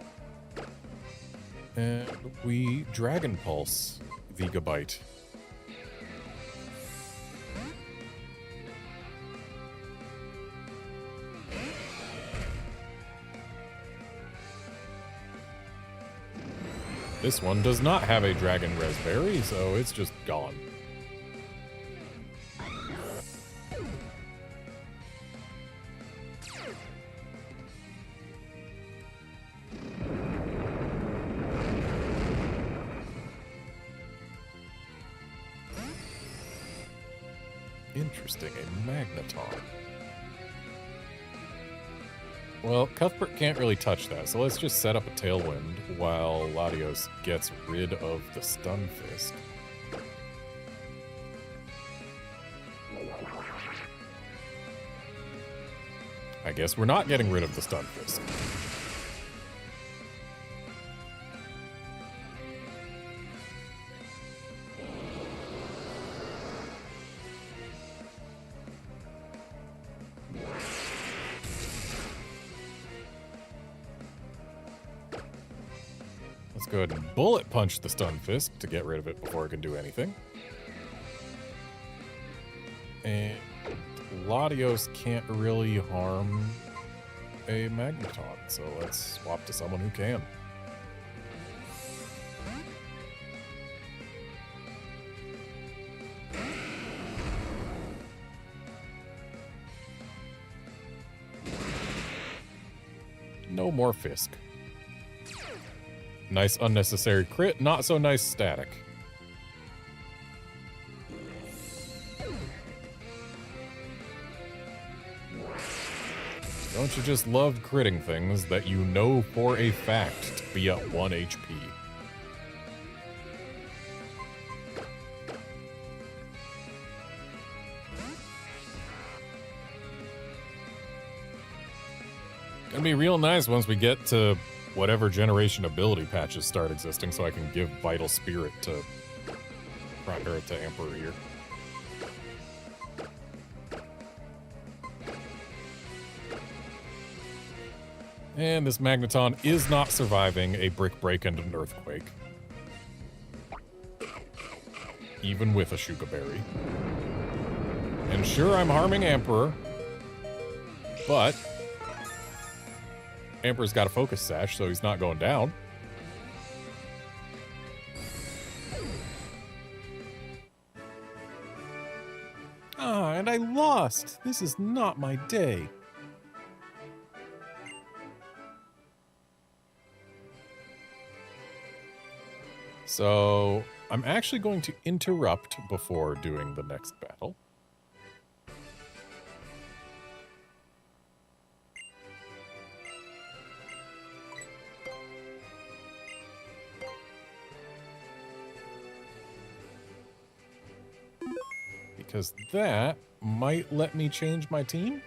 And we Dragon Pulse the Gabite. This one does not have a Dragon Raspberry, so it's just gone. Interesting, a Magneton. Well, Cuthbert can't really touch that, so let's just set up a Tailwind while Latios gets rid of the Stunfisk. I guess we're not getting rid of the Stunfisk. Let's go ahead and Bullet Punch the Stunfisk to get rid of it before it can do anything. And Latios can't really harm a Magneton, so let's swap to someone who can. No more Fisk. Nice unnecessary crit, not so nice static. Don't you just love critting things that you know for a fact to be at 1 HP? Gonna be real nice once we get to whatever generation ability patches start existing, so I can give Vital Spirit to Emperor here. And this Magneton is not surviving a Brick Break and an Earthquake, even with a Shuka Berry. And sure, I'm harming Emperor, but Emperor's got a Focus Sash, so he's not going down. Ah, and I lost! This is not my day. So I'm actually going to interrupt before doing the next battle. Because that might let me change my team.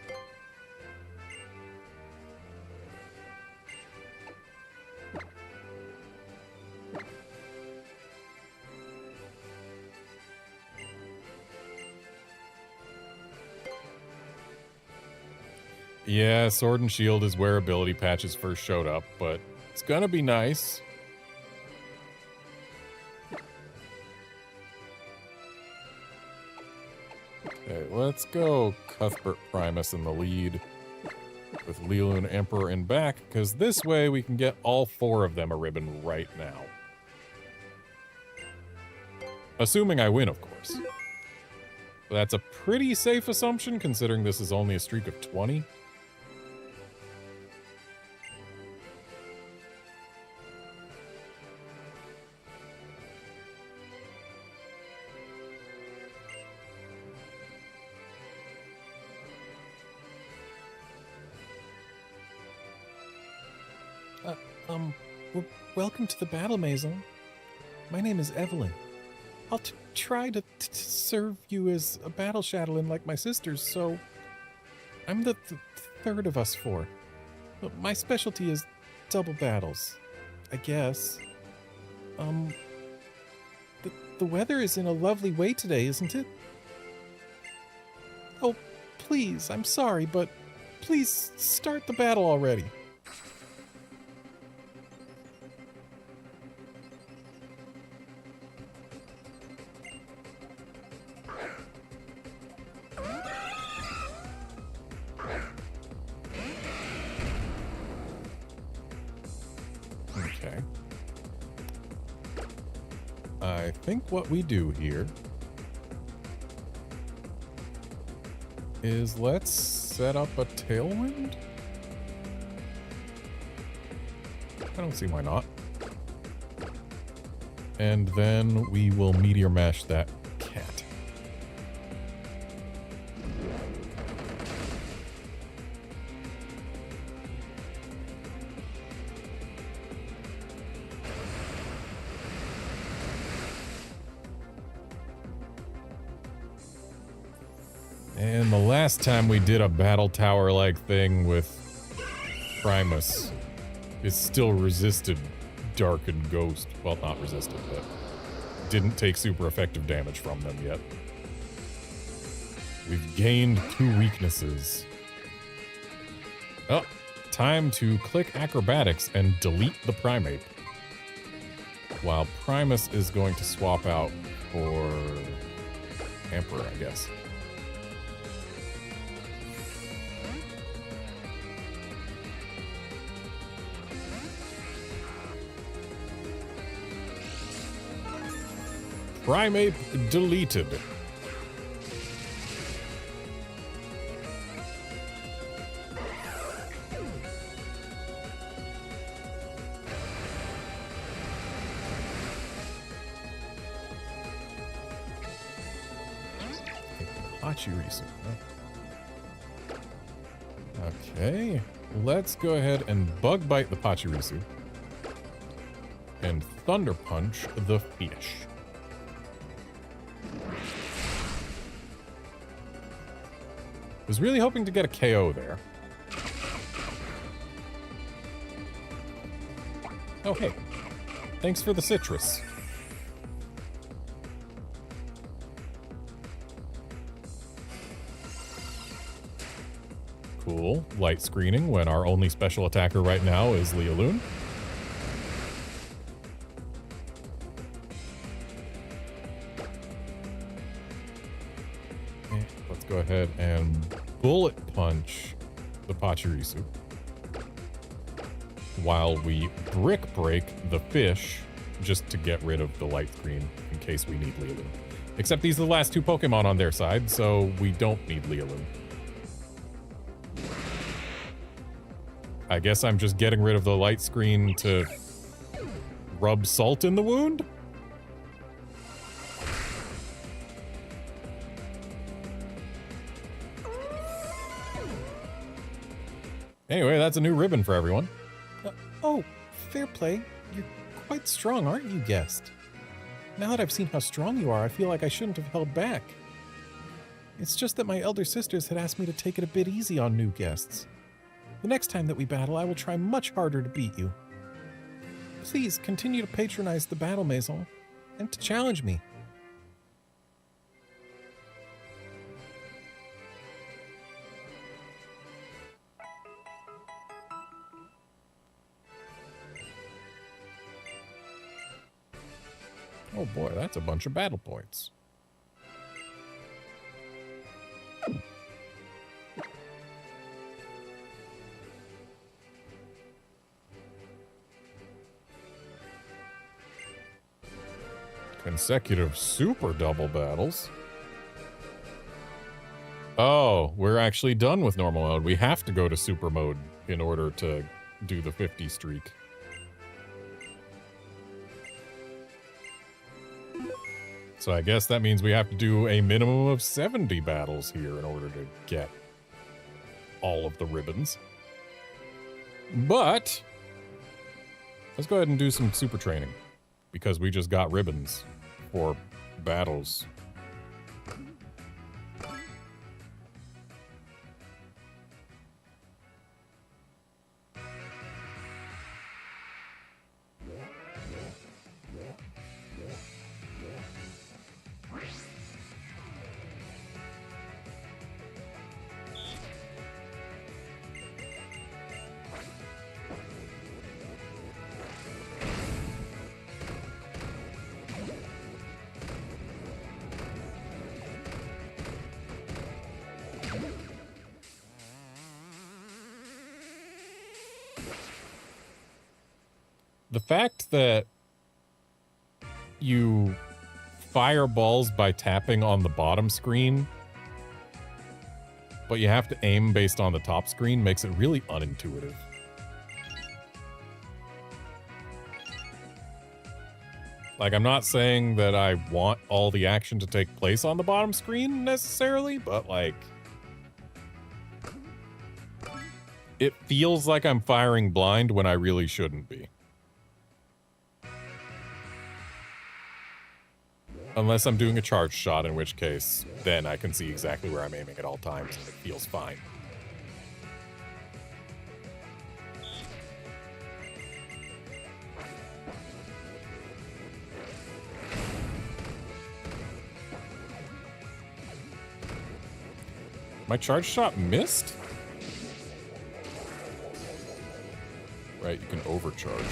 Yeah, Sword and Shield is where ability patches first showed up, but it's gonna be nice. Okay, let's go Cuthbert Primus in the lead with Liloon Emperor in back, because this way we can get all 4 of them a ribbon right now. Assuming I win, of course. That's a pretty safe assumption, considering this is only a streak of 20. Welcome to the battle, Maison. My name is Evelyn. I'll try to serve you as a battle Shadowlin like my sisters, so I'm the third of us 4. But my specialty is double battles, I guess. The weather is in a lovely way today, isn't it? Oh, please, I'm sorry, but please start the battle already. Okay. I think what we do here is let's set up a tailwind. I don't see why not. And then we will meteor mash that cat. And the last time we did a battle tower-like thing with Primus, it still resisted Dark and Ghost. Well, not resisted, but didn't take super effective damage from them yet. We've gained 2 weaknesses. Oh, time to click acrobatics and delete the Primeape. While Primus is going to swap out for Emperor, I guess. Primeape deleted. Pachirisu. Okay, let's go ahead and bug bite the Pachirisu and thunder punch the fish. Was really hoping to get a KO there. Oh, hey. Thanks for the citrus. Cool. Light screening when our only special attacker right now is Lealoon. Let's go ahead and bullet punch the Pachirisu while we brick break the fish just to get rid of the light screen in case we need Lealoon. Except these are the last 2 Pokemon on their side, so we don't need Lealoon. I guess I'm just getting rid of the light screen to rub salt in the wound? Anyway, that's a new ribbon for everyone. Oh, fair play. You're quite strong, aren't you, guest? Now that I've seen how strong you are, I feel like I shouldn't have held back. It's just that my elder sisters had asked me to take it a bit easy on new guests. The next time that we battle, I will try much harder to beat you. Please continue to patronize the battle maison and to challenge me. Oh boy, that's a bunch of battle points. Consecutive super double battles. Oh, we're actually done with normal mode. We have to go to super mode in order to do the 50 streak. So I guess that means we have to do a minimum of 70 battles here in order to get all of the ribbons. But let's go ahead and do some super training because we just got ribbons for battles. The fact that you fire balls by tapping on the bottom screen, but you have to aim based on the top screen, makes it really unintuitive. Like, I'm not saying that I want all the action to take place on the bottom screen necessarily, but like, it feels like I'm firing blind when I really shouldn't be. Unless I'm doing a charge shot, in which case, then I can see exactly where I'm aiming at all times, and it feels fine. My charge shot missed? Right, you can overcharge.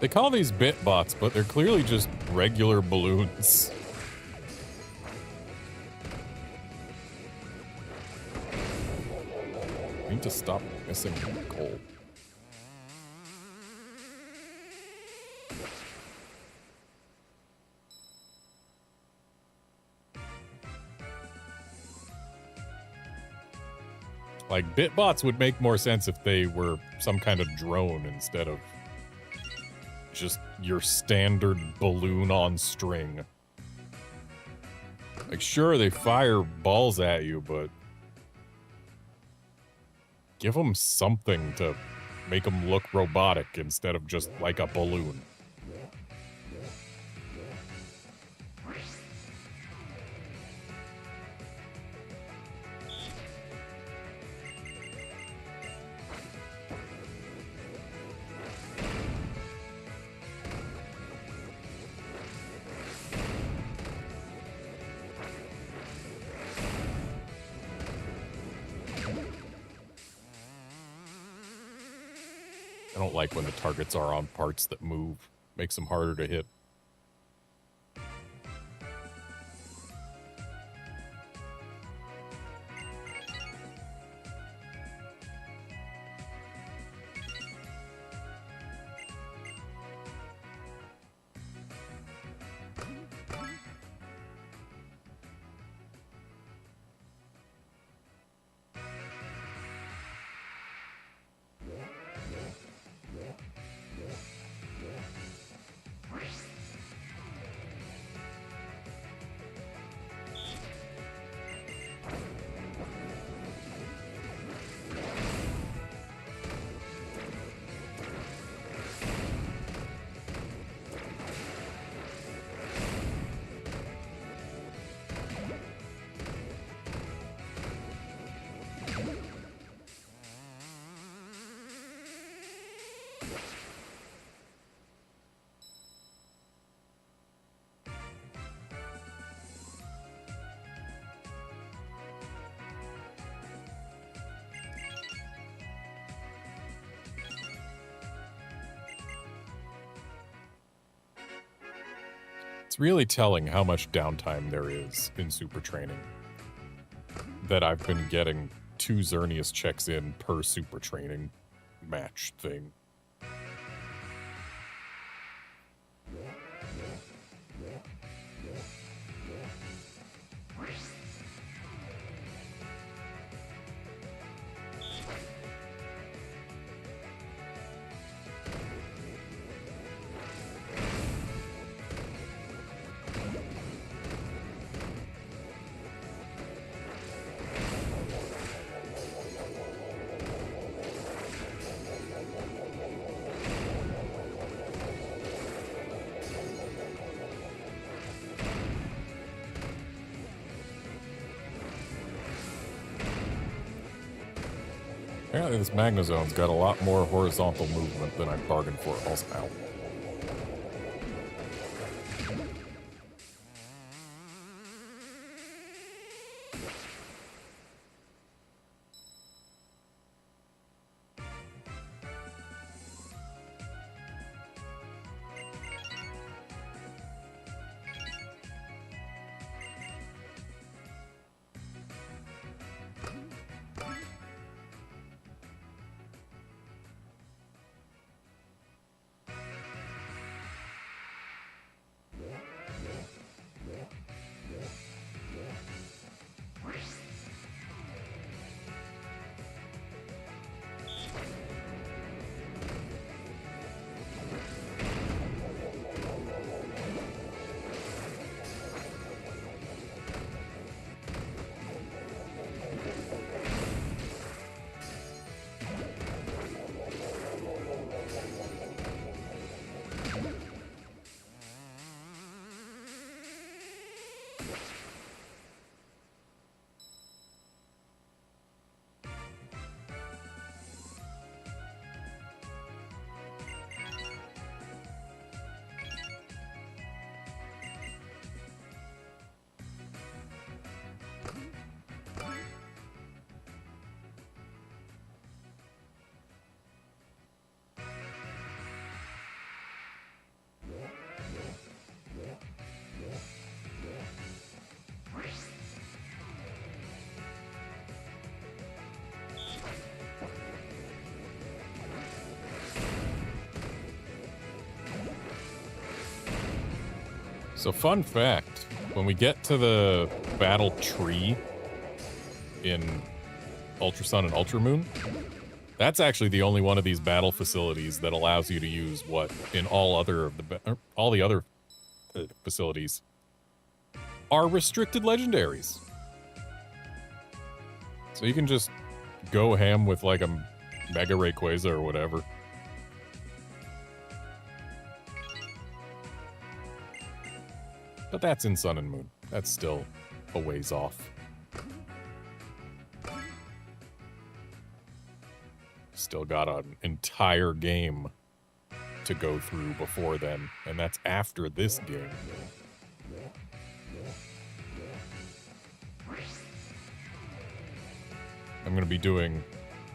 They call these bit bots, but they're clearly just regular balloons. I need to stop missing coal. Like, bit bots would make more sense if they were some kind of drone instead of just your standard balloon on string. Like, sure, they fire balls at you, but give them something to make them look robotic instead of just like a balloon. I don't like when the targets are on parts that move. Makes them harder to hit. It's really telling how much downtime there is in Super Training. That I've been getting 2 Xerneas checks in per Super Training match thing. Apparently this Magnezone's got a lot more horizontal movement than I bargained for. Also, ow. So fun fact, when we get to the battle tree in Ultra Sun and Ultra Moon, that's actually the only one of these battle facilities that allows you to use what in all the other facilities are restricted legendaries. So you can just go ham with like a Mega Rayquaza or whatever. But that's in Sun and Moon. That's still a ways off. Still got an entire game to go through before then, and that's after this game. I'm going to be doing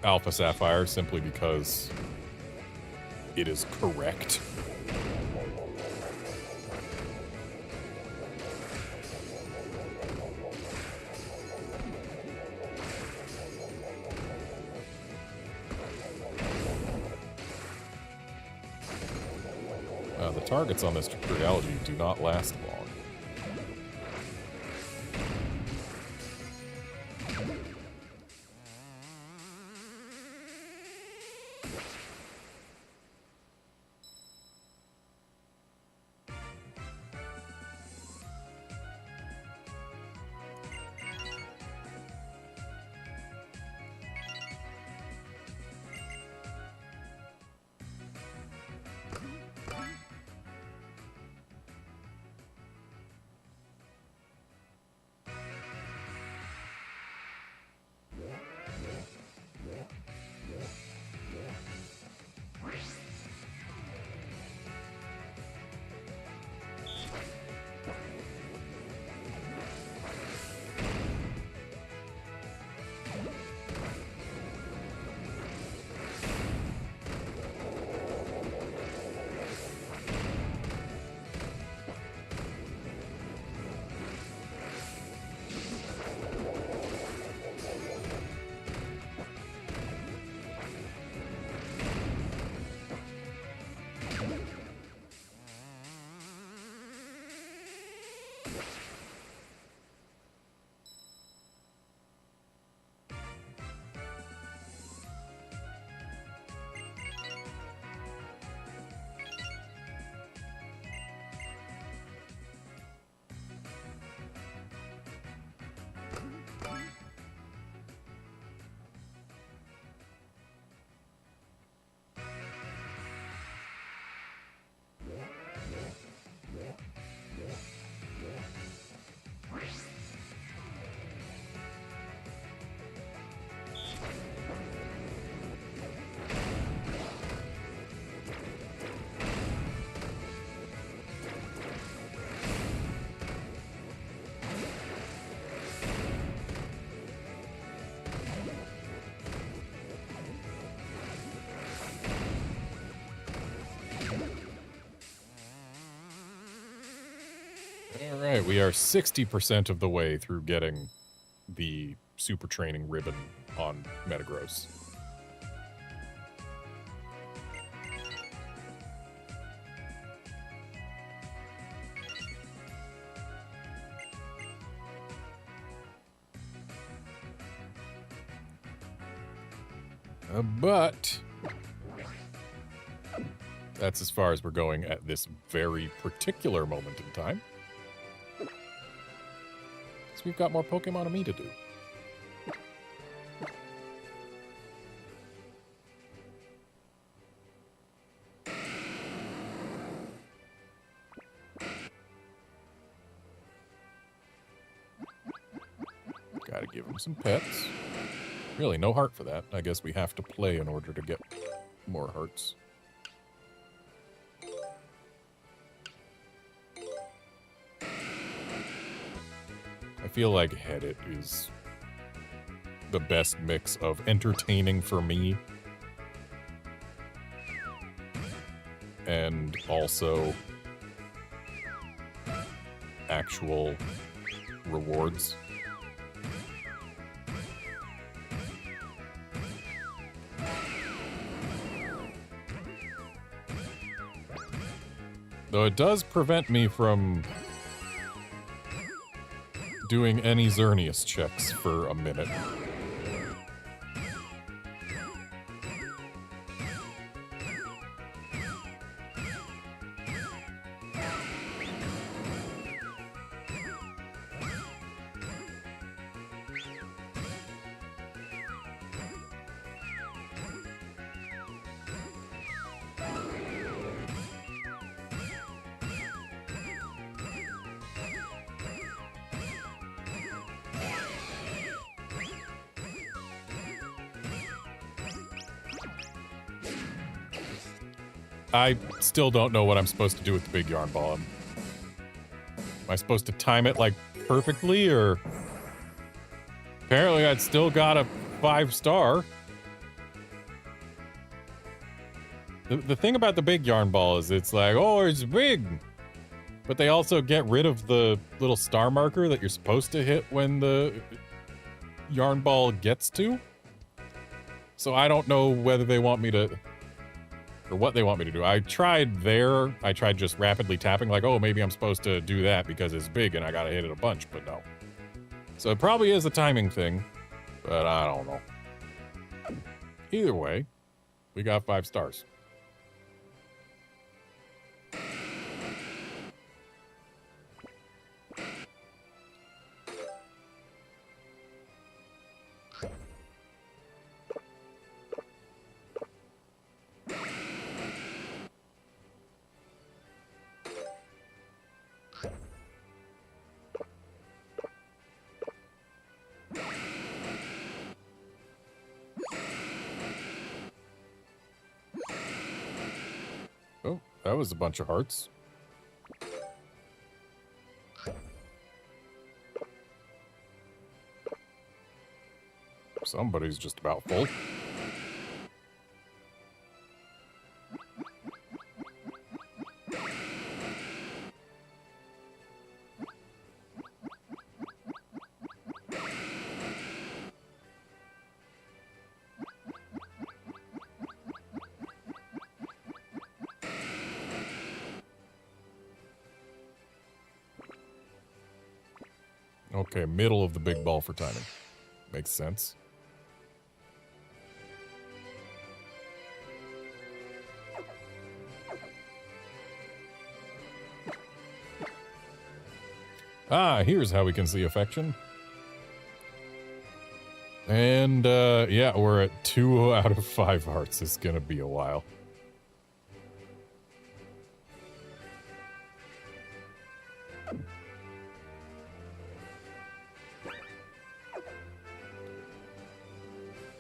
Alpha Sapphire simply because it is correct. The targets on this trilogy do not last long. we are 60% of the way through getting the super training ribbon on Metagross. But that's as far as we're going at this very particular moment in time. So we've got more Pokemon Me to do. Gotta give him some pets. Really, no heart for that. I guess we have to play in order to get more hearts. I feel like Headit is the best mix of entertaining for me and also actual rewards. Though it does prevent me from doing any Xerneas checks for a minute. I still don't know what I'm supposed to do with the big yarn ball. Am I supposed to time it, like, perfectly, or... Apparently I'd still got a 5-star. The thing about the big yarn ball is it's like, oh, it's big! But they also get rid of the little star marker that you're supposed to hit when the yarn ball gets to. So I don't know whether they want me to... or what they want me to do. I tried just rapidly tapping, like, oh, maybe I'm supposed to do that because it's big and I gotta hit it a bunch, but no. So it probably is a timing thing, but I don't know. Either way, we got 5 stars. Oh, that was a bunch of hearts. Somebody's just about full. Okay, middle of the big ball for timing. Makes sense. Ah, here's how we can see affection. And, yeah, we're at 2 out of 5 hearts. It's gonna be a while.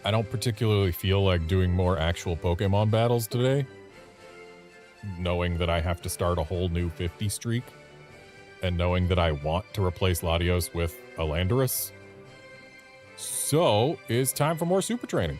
I don't particularly feel like doing more actual Pokemon battles today, knowing that I have to start a whole new 50 streak, and knowing that I want to replace Latios with a Landorus. So, it's time for more super training.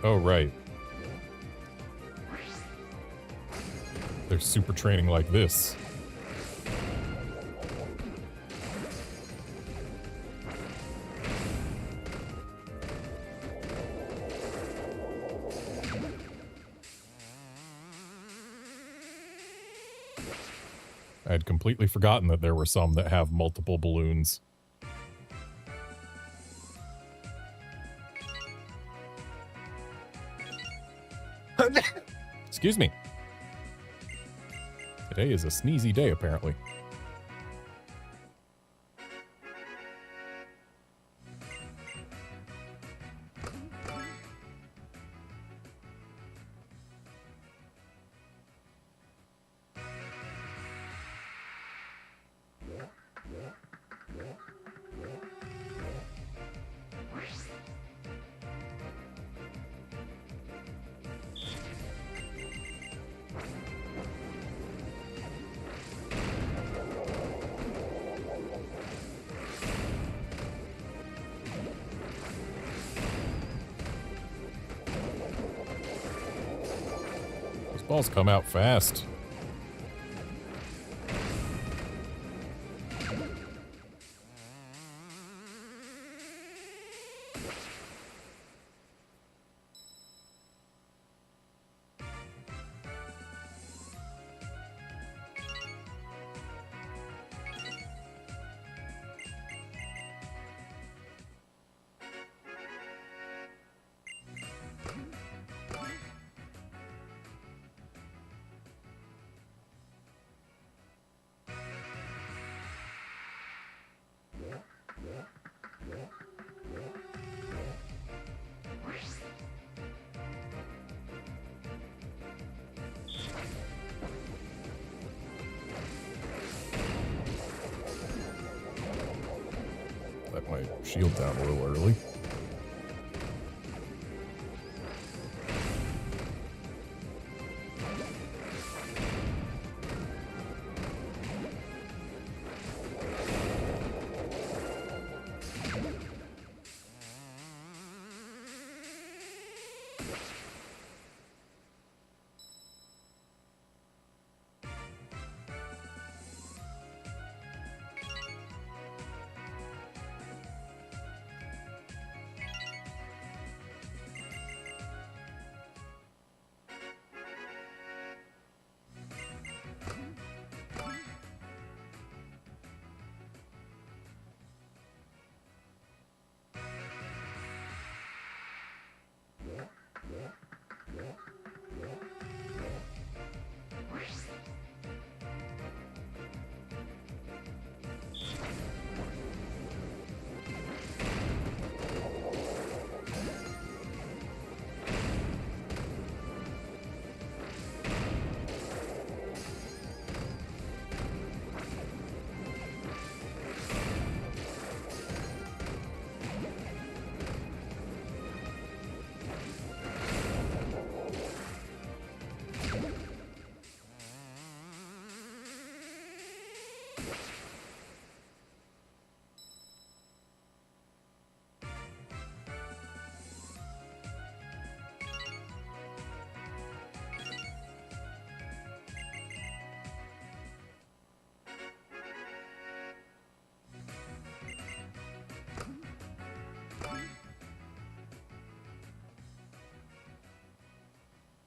Oh, right. They're super training like this. I had completely forgotten that there were some that have multiple balloons. Excuse me. Today is a sneezy day, apparently. Balls come out fast. Let my shield down a little early.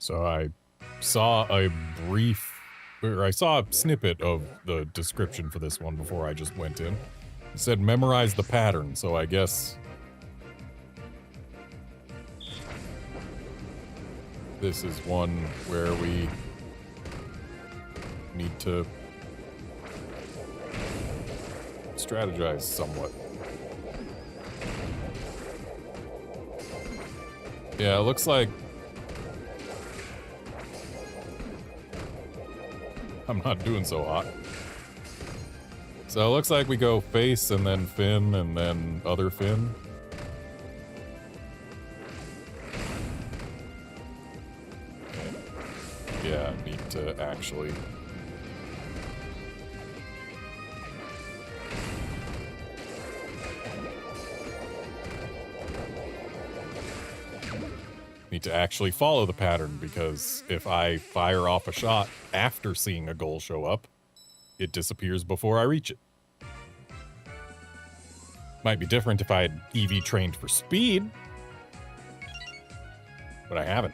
So I saw a snippet of the description for this one before I just went in. It said memorize the pattern, so I guess this is one where we need to strategize somewhat. Yeah, it looks like I'm not doing so hot. So it looks like we go face and then fin and then other fin. And yeah, I need to actually need to actually follow the pattern, because if I fire off a shot after seeing a goal show up, it disappears before I reach it. Might be different if I had EV trained for speed, but I haven't.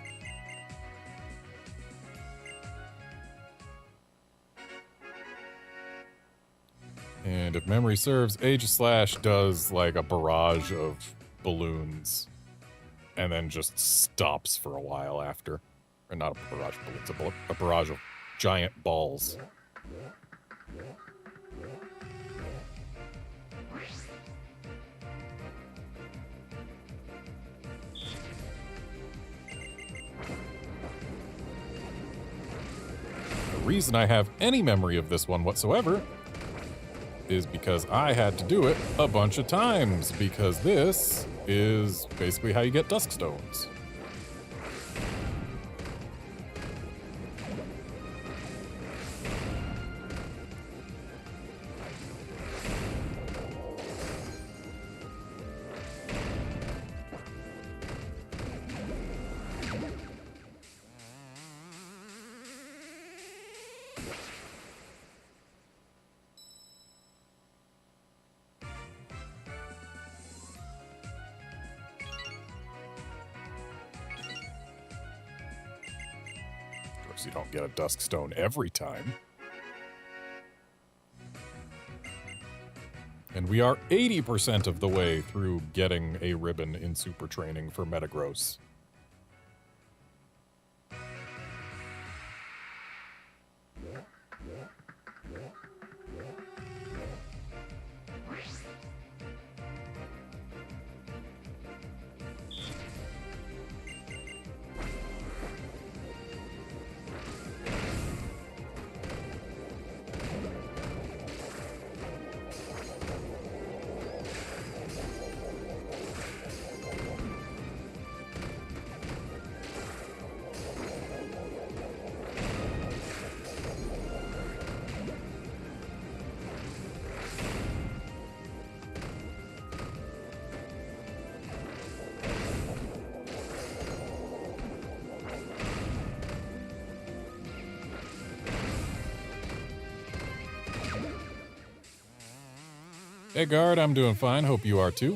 And if memory serves, Aegislash does like a barrage of balloons and then just stops for a while after. Or not a barrage of balloons, a barrage of giant balls. The reason I have any memory of this one whatsoever is because I had to do it a bunch of times, because this is basically how you get dusk stones. You don't get a dusk stone every time. And we are 80% of the way through getting a ribbon in super training for Metagross. Hey guard, I'm doing fine. Hope you are too.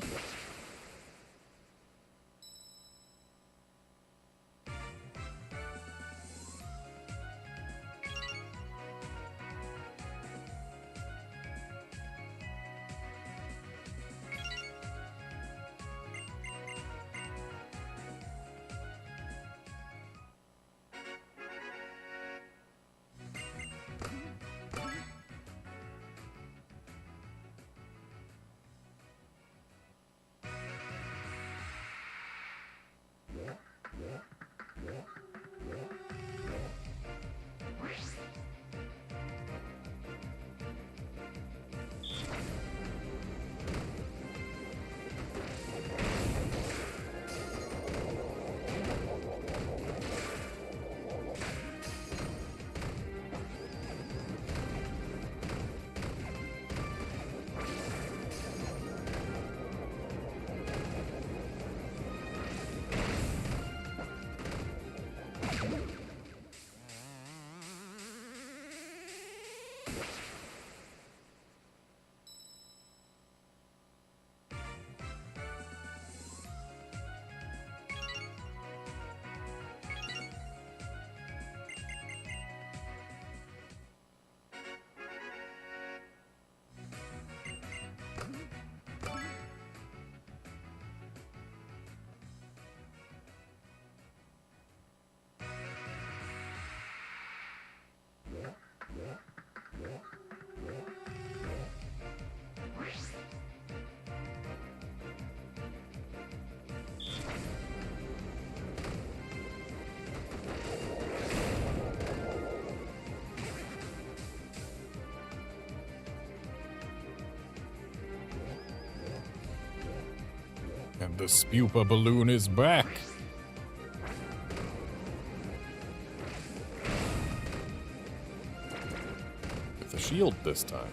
And the Spupa balloon is back. With a shield this time.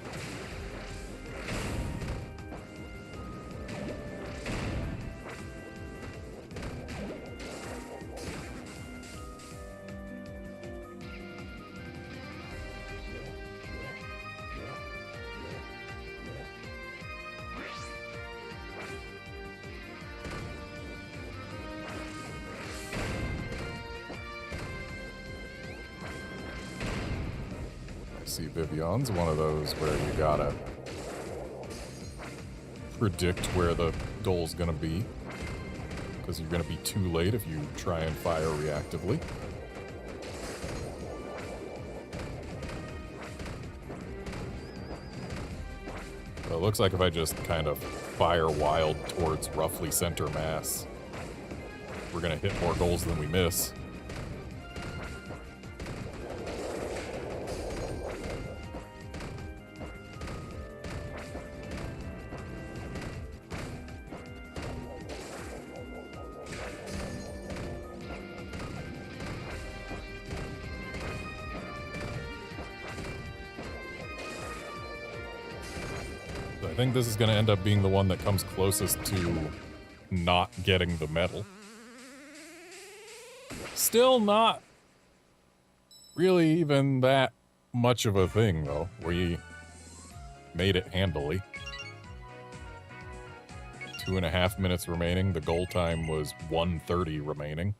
see, Vivion's one of those where you gotta predict where the goal's gonna be, because you're gonna be too late if you try and fire reactively. So it looks like if I just kind of fire wild towards roughly center mass, we're gonna hit more goals than we miss. I think this is going to end up being the one that comes closest to not getting the medal. Still not really even that much of a thing, though. We made it handily. 2.5 minutes remaining. The goal time was 1:30 remaining.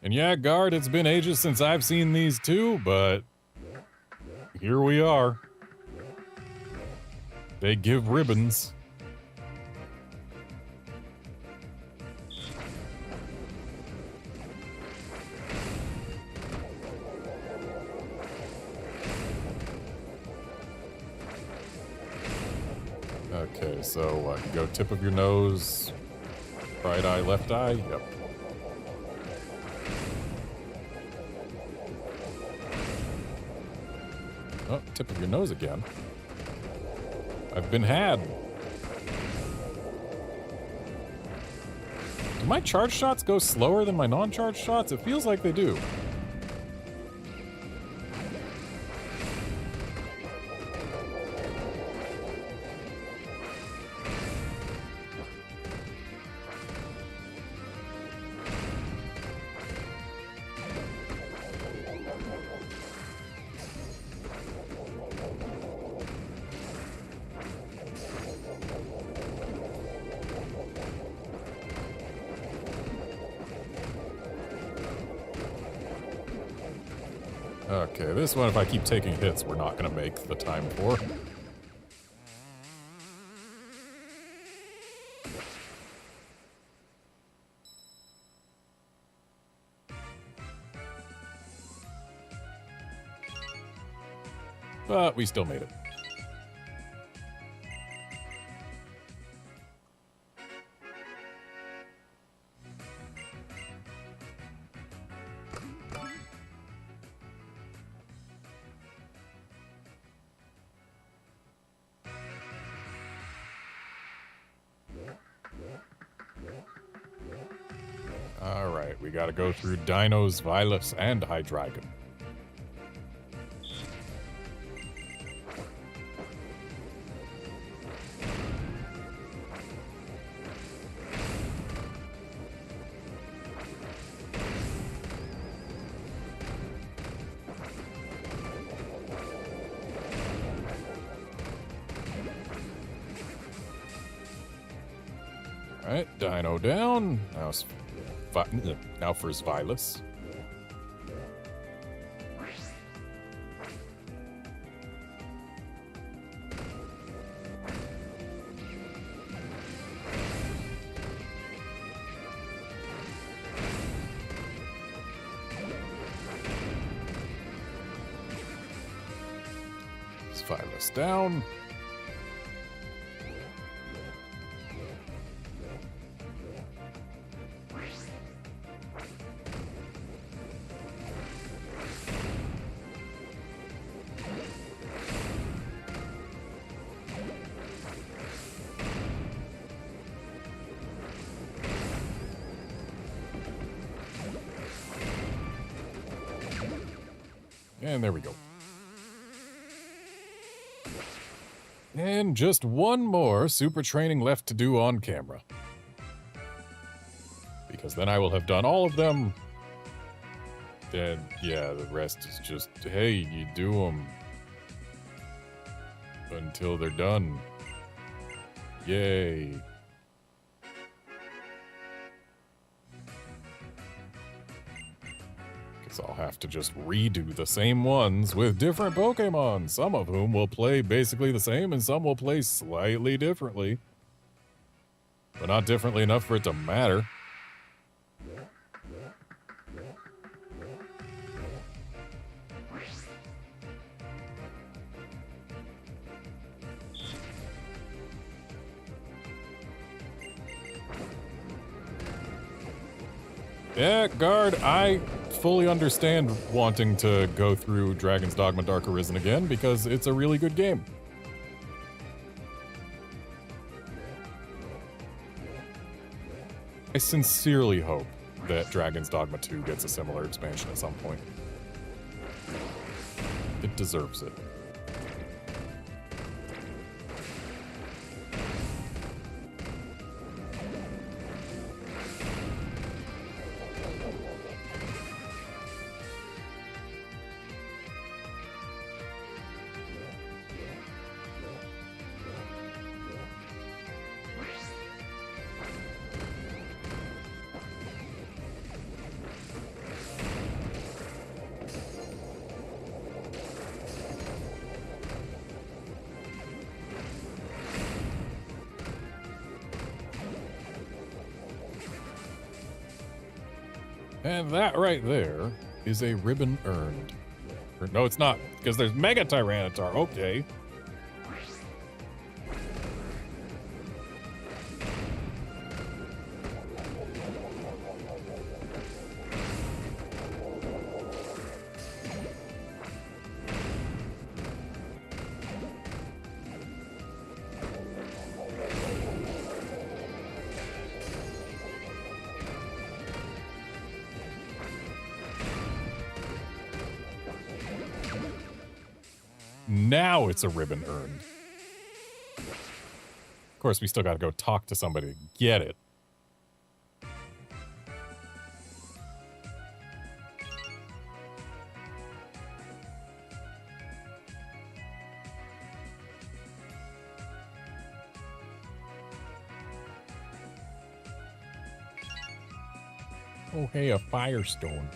And yeah, Guard, it's been ages since I've seen these too, but here we are. They give ribbons. Okay, so go tip of your nose, right eye, left eye, yep. Oh, tip of your nose again. I've been had. Do my charge shots go slower than my non-charge shots? It feels like they do. Okay, this one, if I keep taking hits, we're not going to make the time for. But we still made it. Alright, we gotta go through Dinos, Vilus, and Hydreigon. Alright, Dino down. Now for Vilus. Vilus down. And there we go. And just one more super training left to do on camera. Because then I will have done all of them. Then, yeah, the rest is just, hey, you do them until they're done. Yay. Guess I'll have to just redo the same ones with different Pokemon, some of whom will play basically the same and some will play slightly differently. But not differently enough for it to matter. Yeah, Guard, I fully understand wanting to go through Dragon's Dogma Dark Arisen again because it's a really good game. I sincerely hope that Dragon's Dogma 2 gets a similar expansion at some point. It deserves it. And that right there is a ribbon earned. Or, no, it's not, because there's Mega Tyranitar. Okay. Now it's a ribbon earned. Of course, we still gotta go talk to somebody to get it. Oh, hey, a Firestone.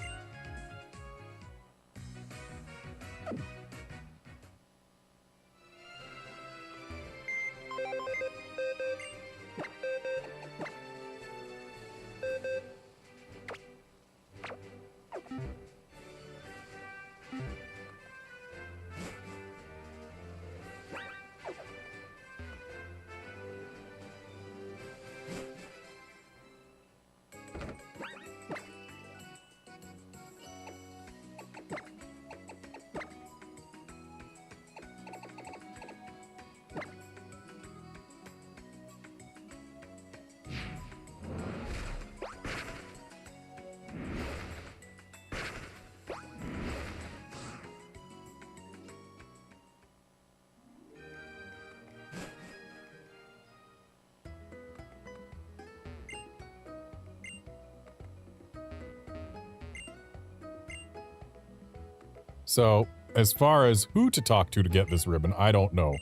So, as far as who to talk to get this ribbon, I don't know.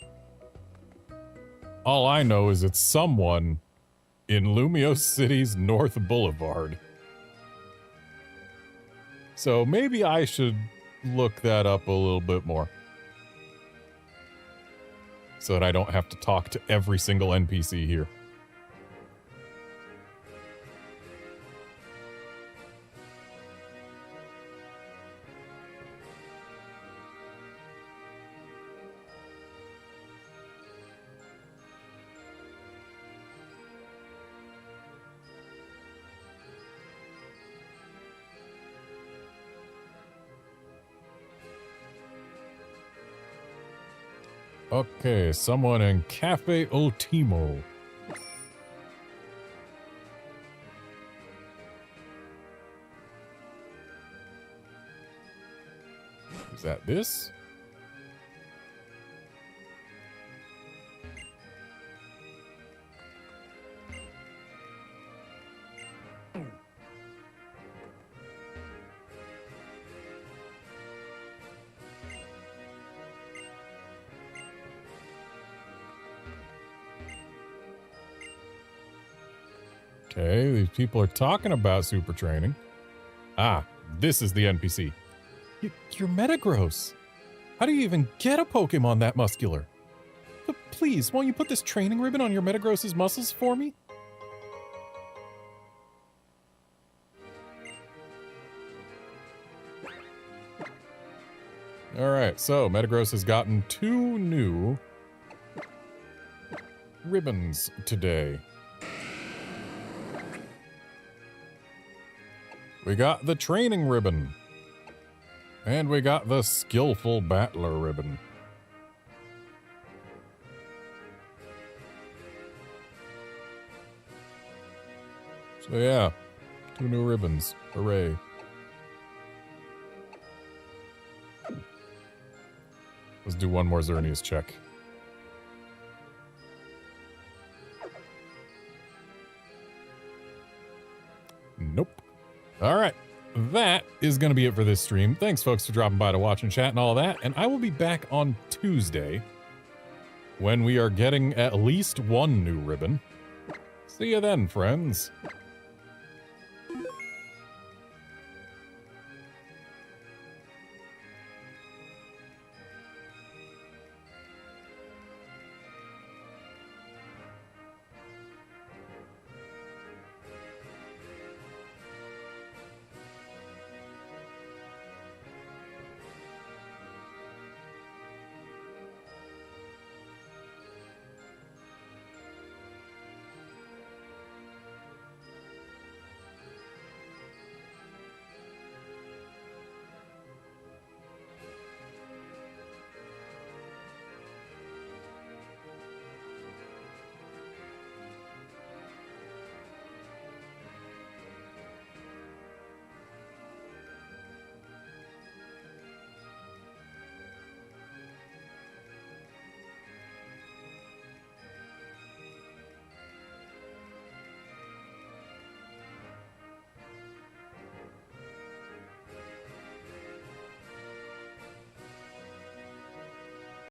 All I know is it's someone in Lumiose City's North Boulevard. So maybe I should look that up a little bit more. So that I don't have to talk to every single NPC here. Okay, someone in Cafe Ultimo. Is that this? Okay, these people are talking about super training. Ah, This is the NPC. You're Metagross. How do you even get a Pokemon that muscular? But please, won't you put this training ribbon on your Metagross's muscles for me? Alright, so Metagross has gotten 2 new ribbons today. We got the training ribbon. And we got the skillful battler ribbon. So yeah, 2 new ribbons. Hooray. Let's do one more Xerneas check. Nope. Alright. That is going to be it for this stream. Thanks, folks, for dropping by to watch and chat and all that. And I will be back on Tuesday when we are getting at least 1 new ribbon. See you then, friends.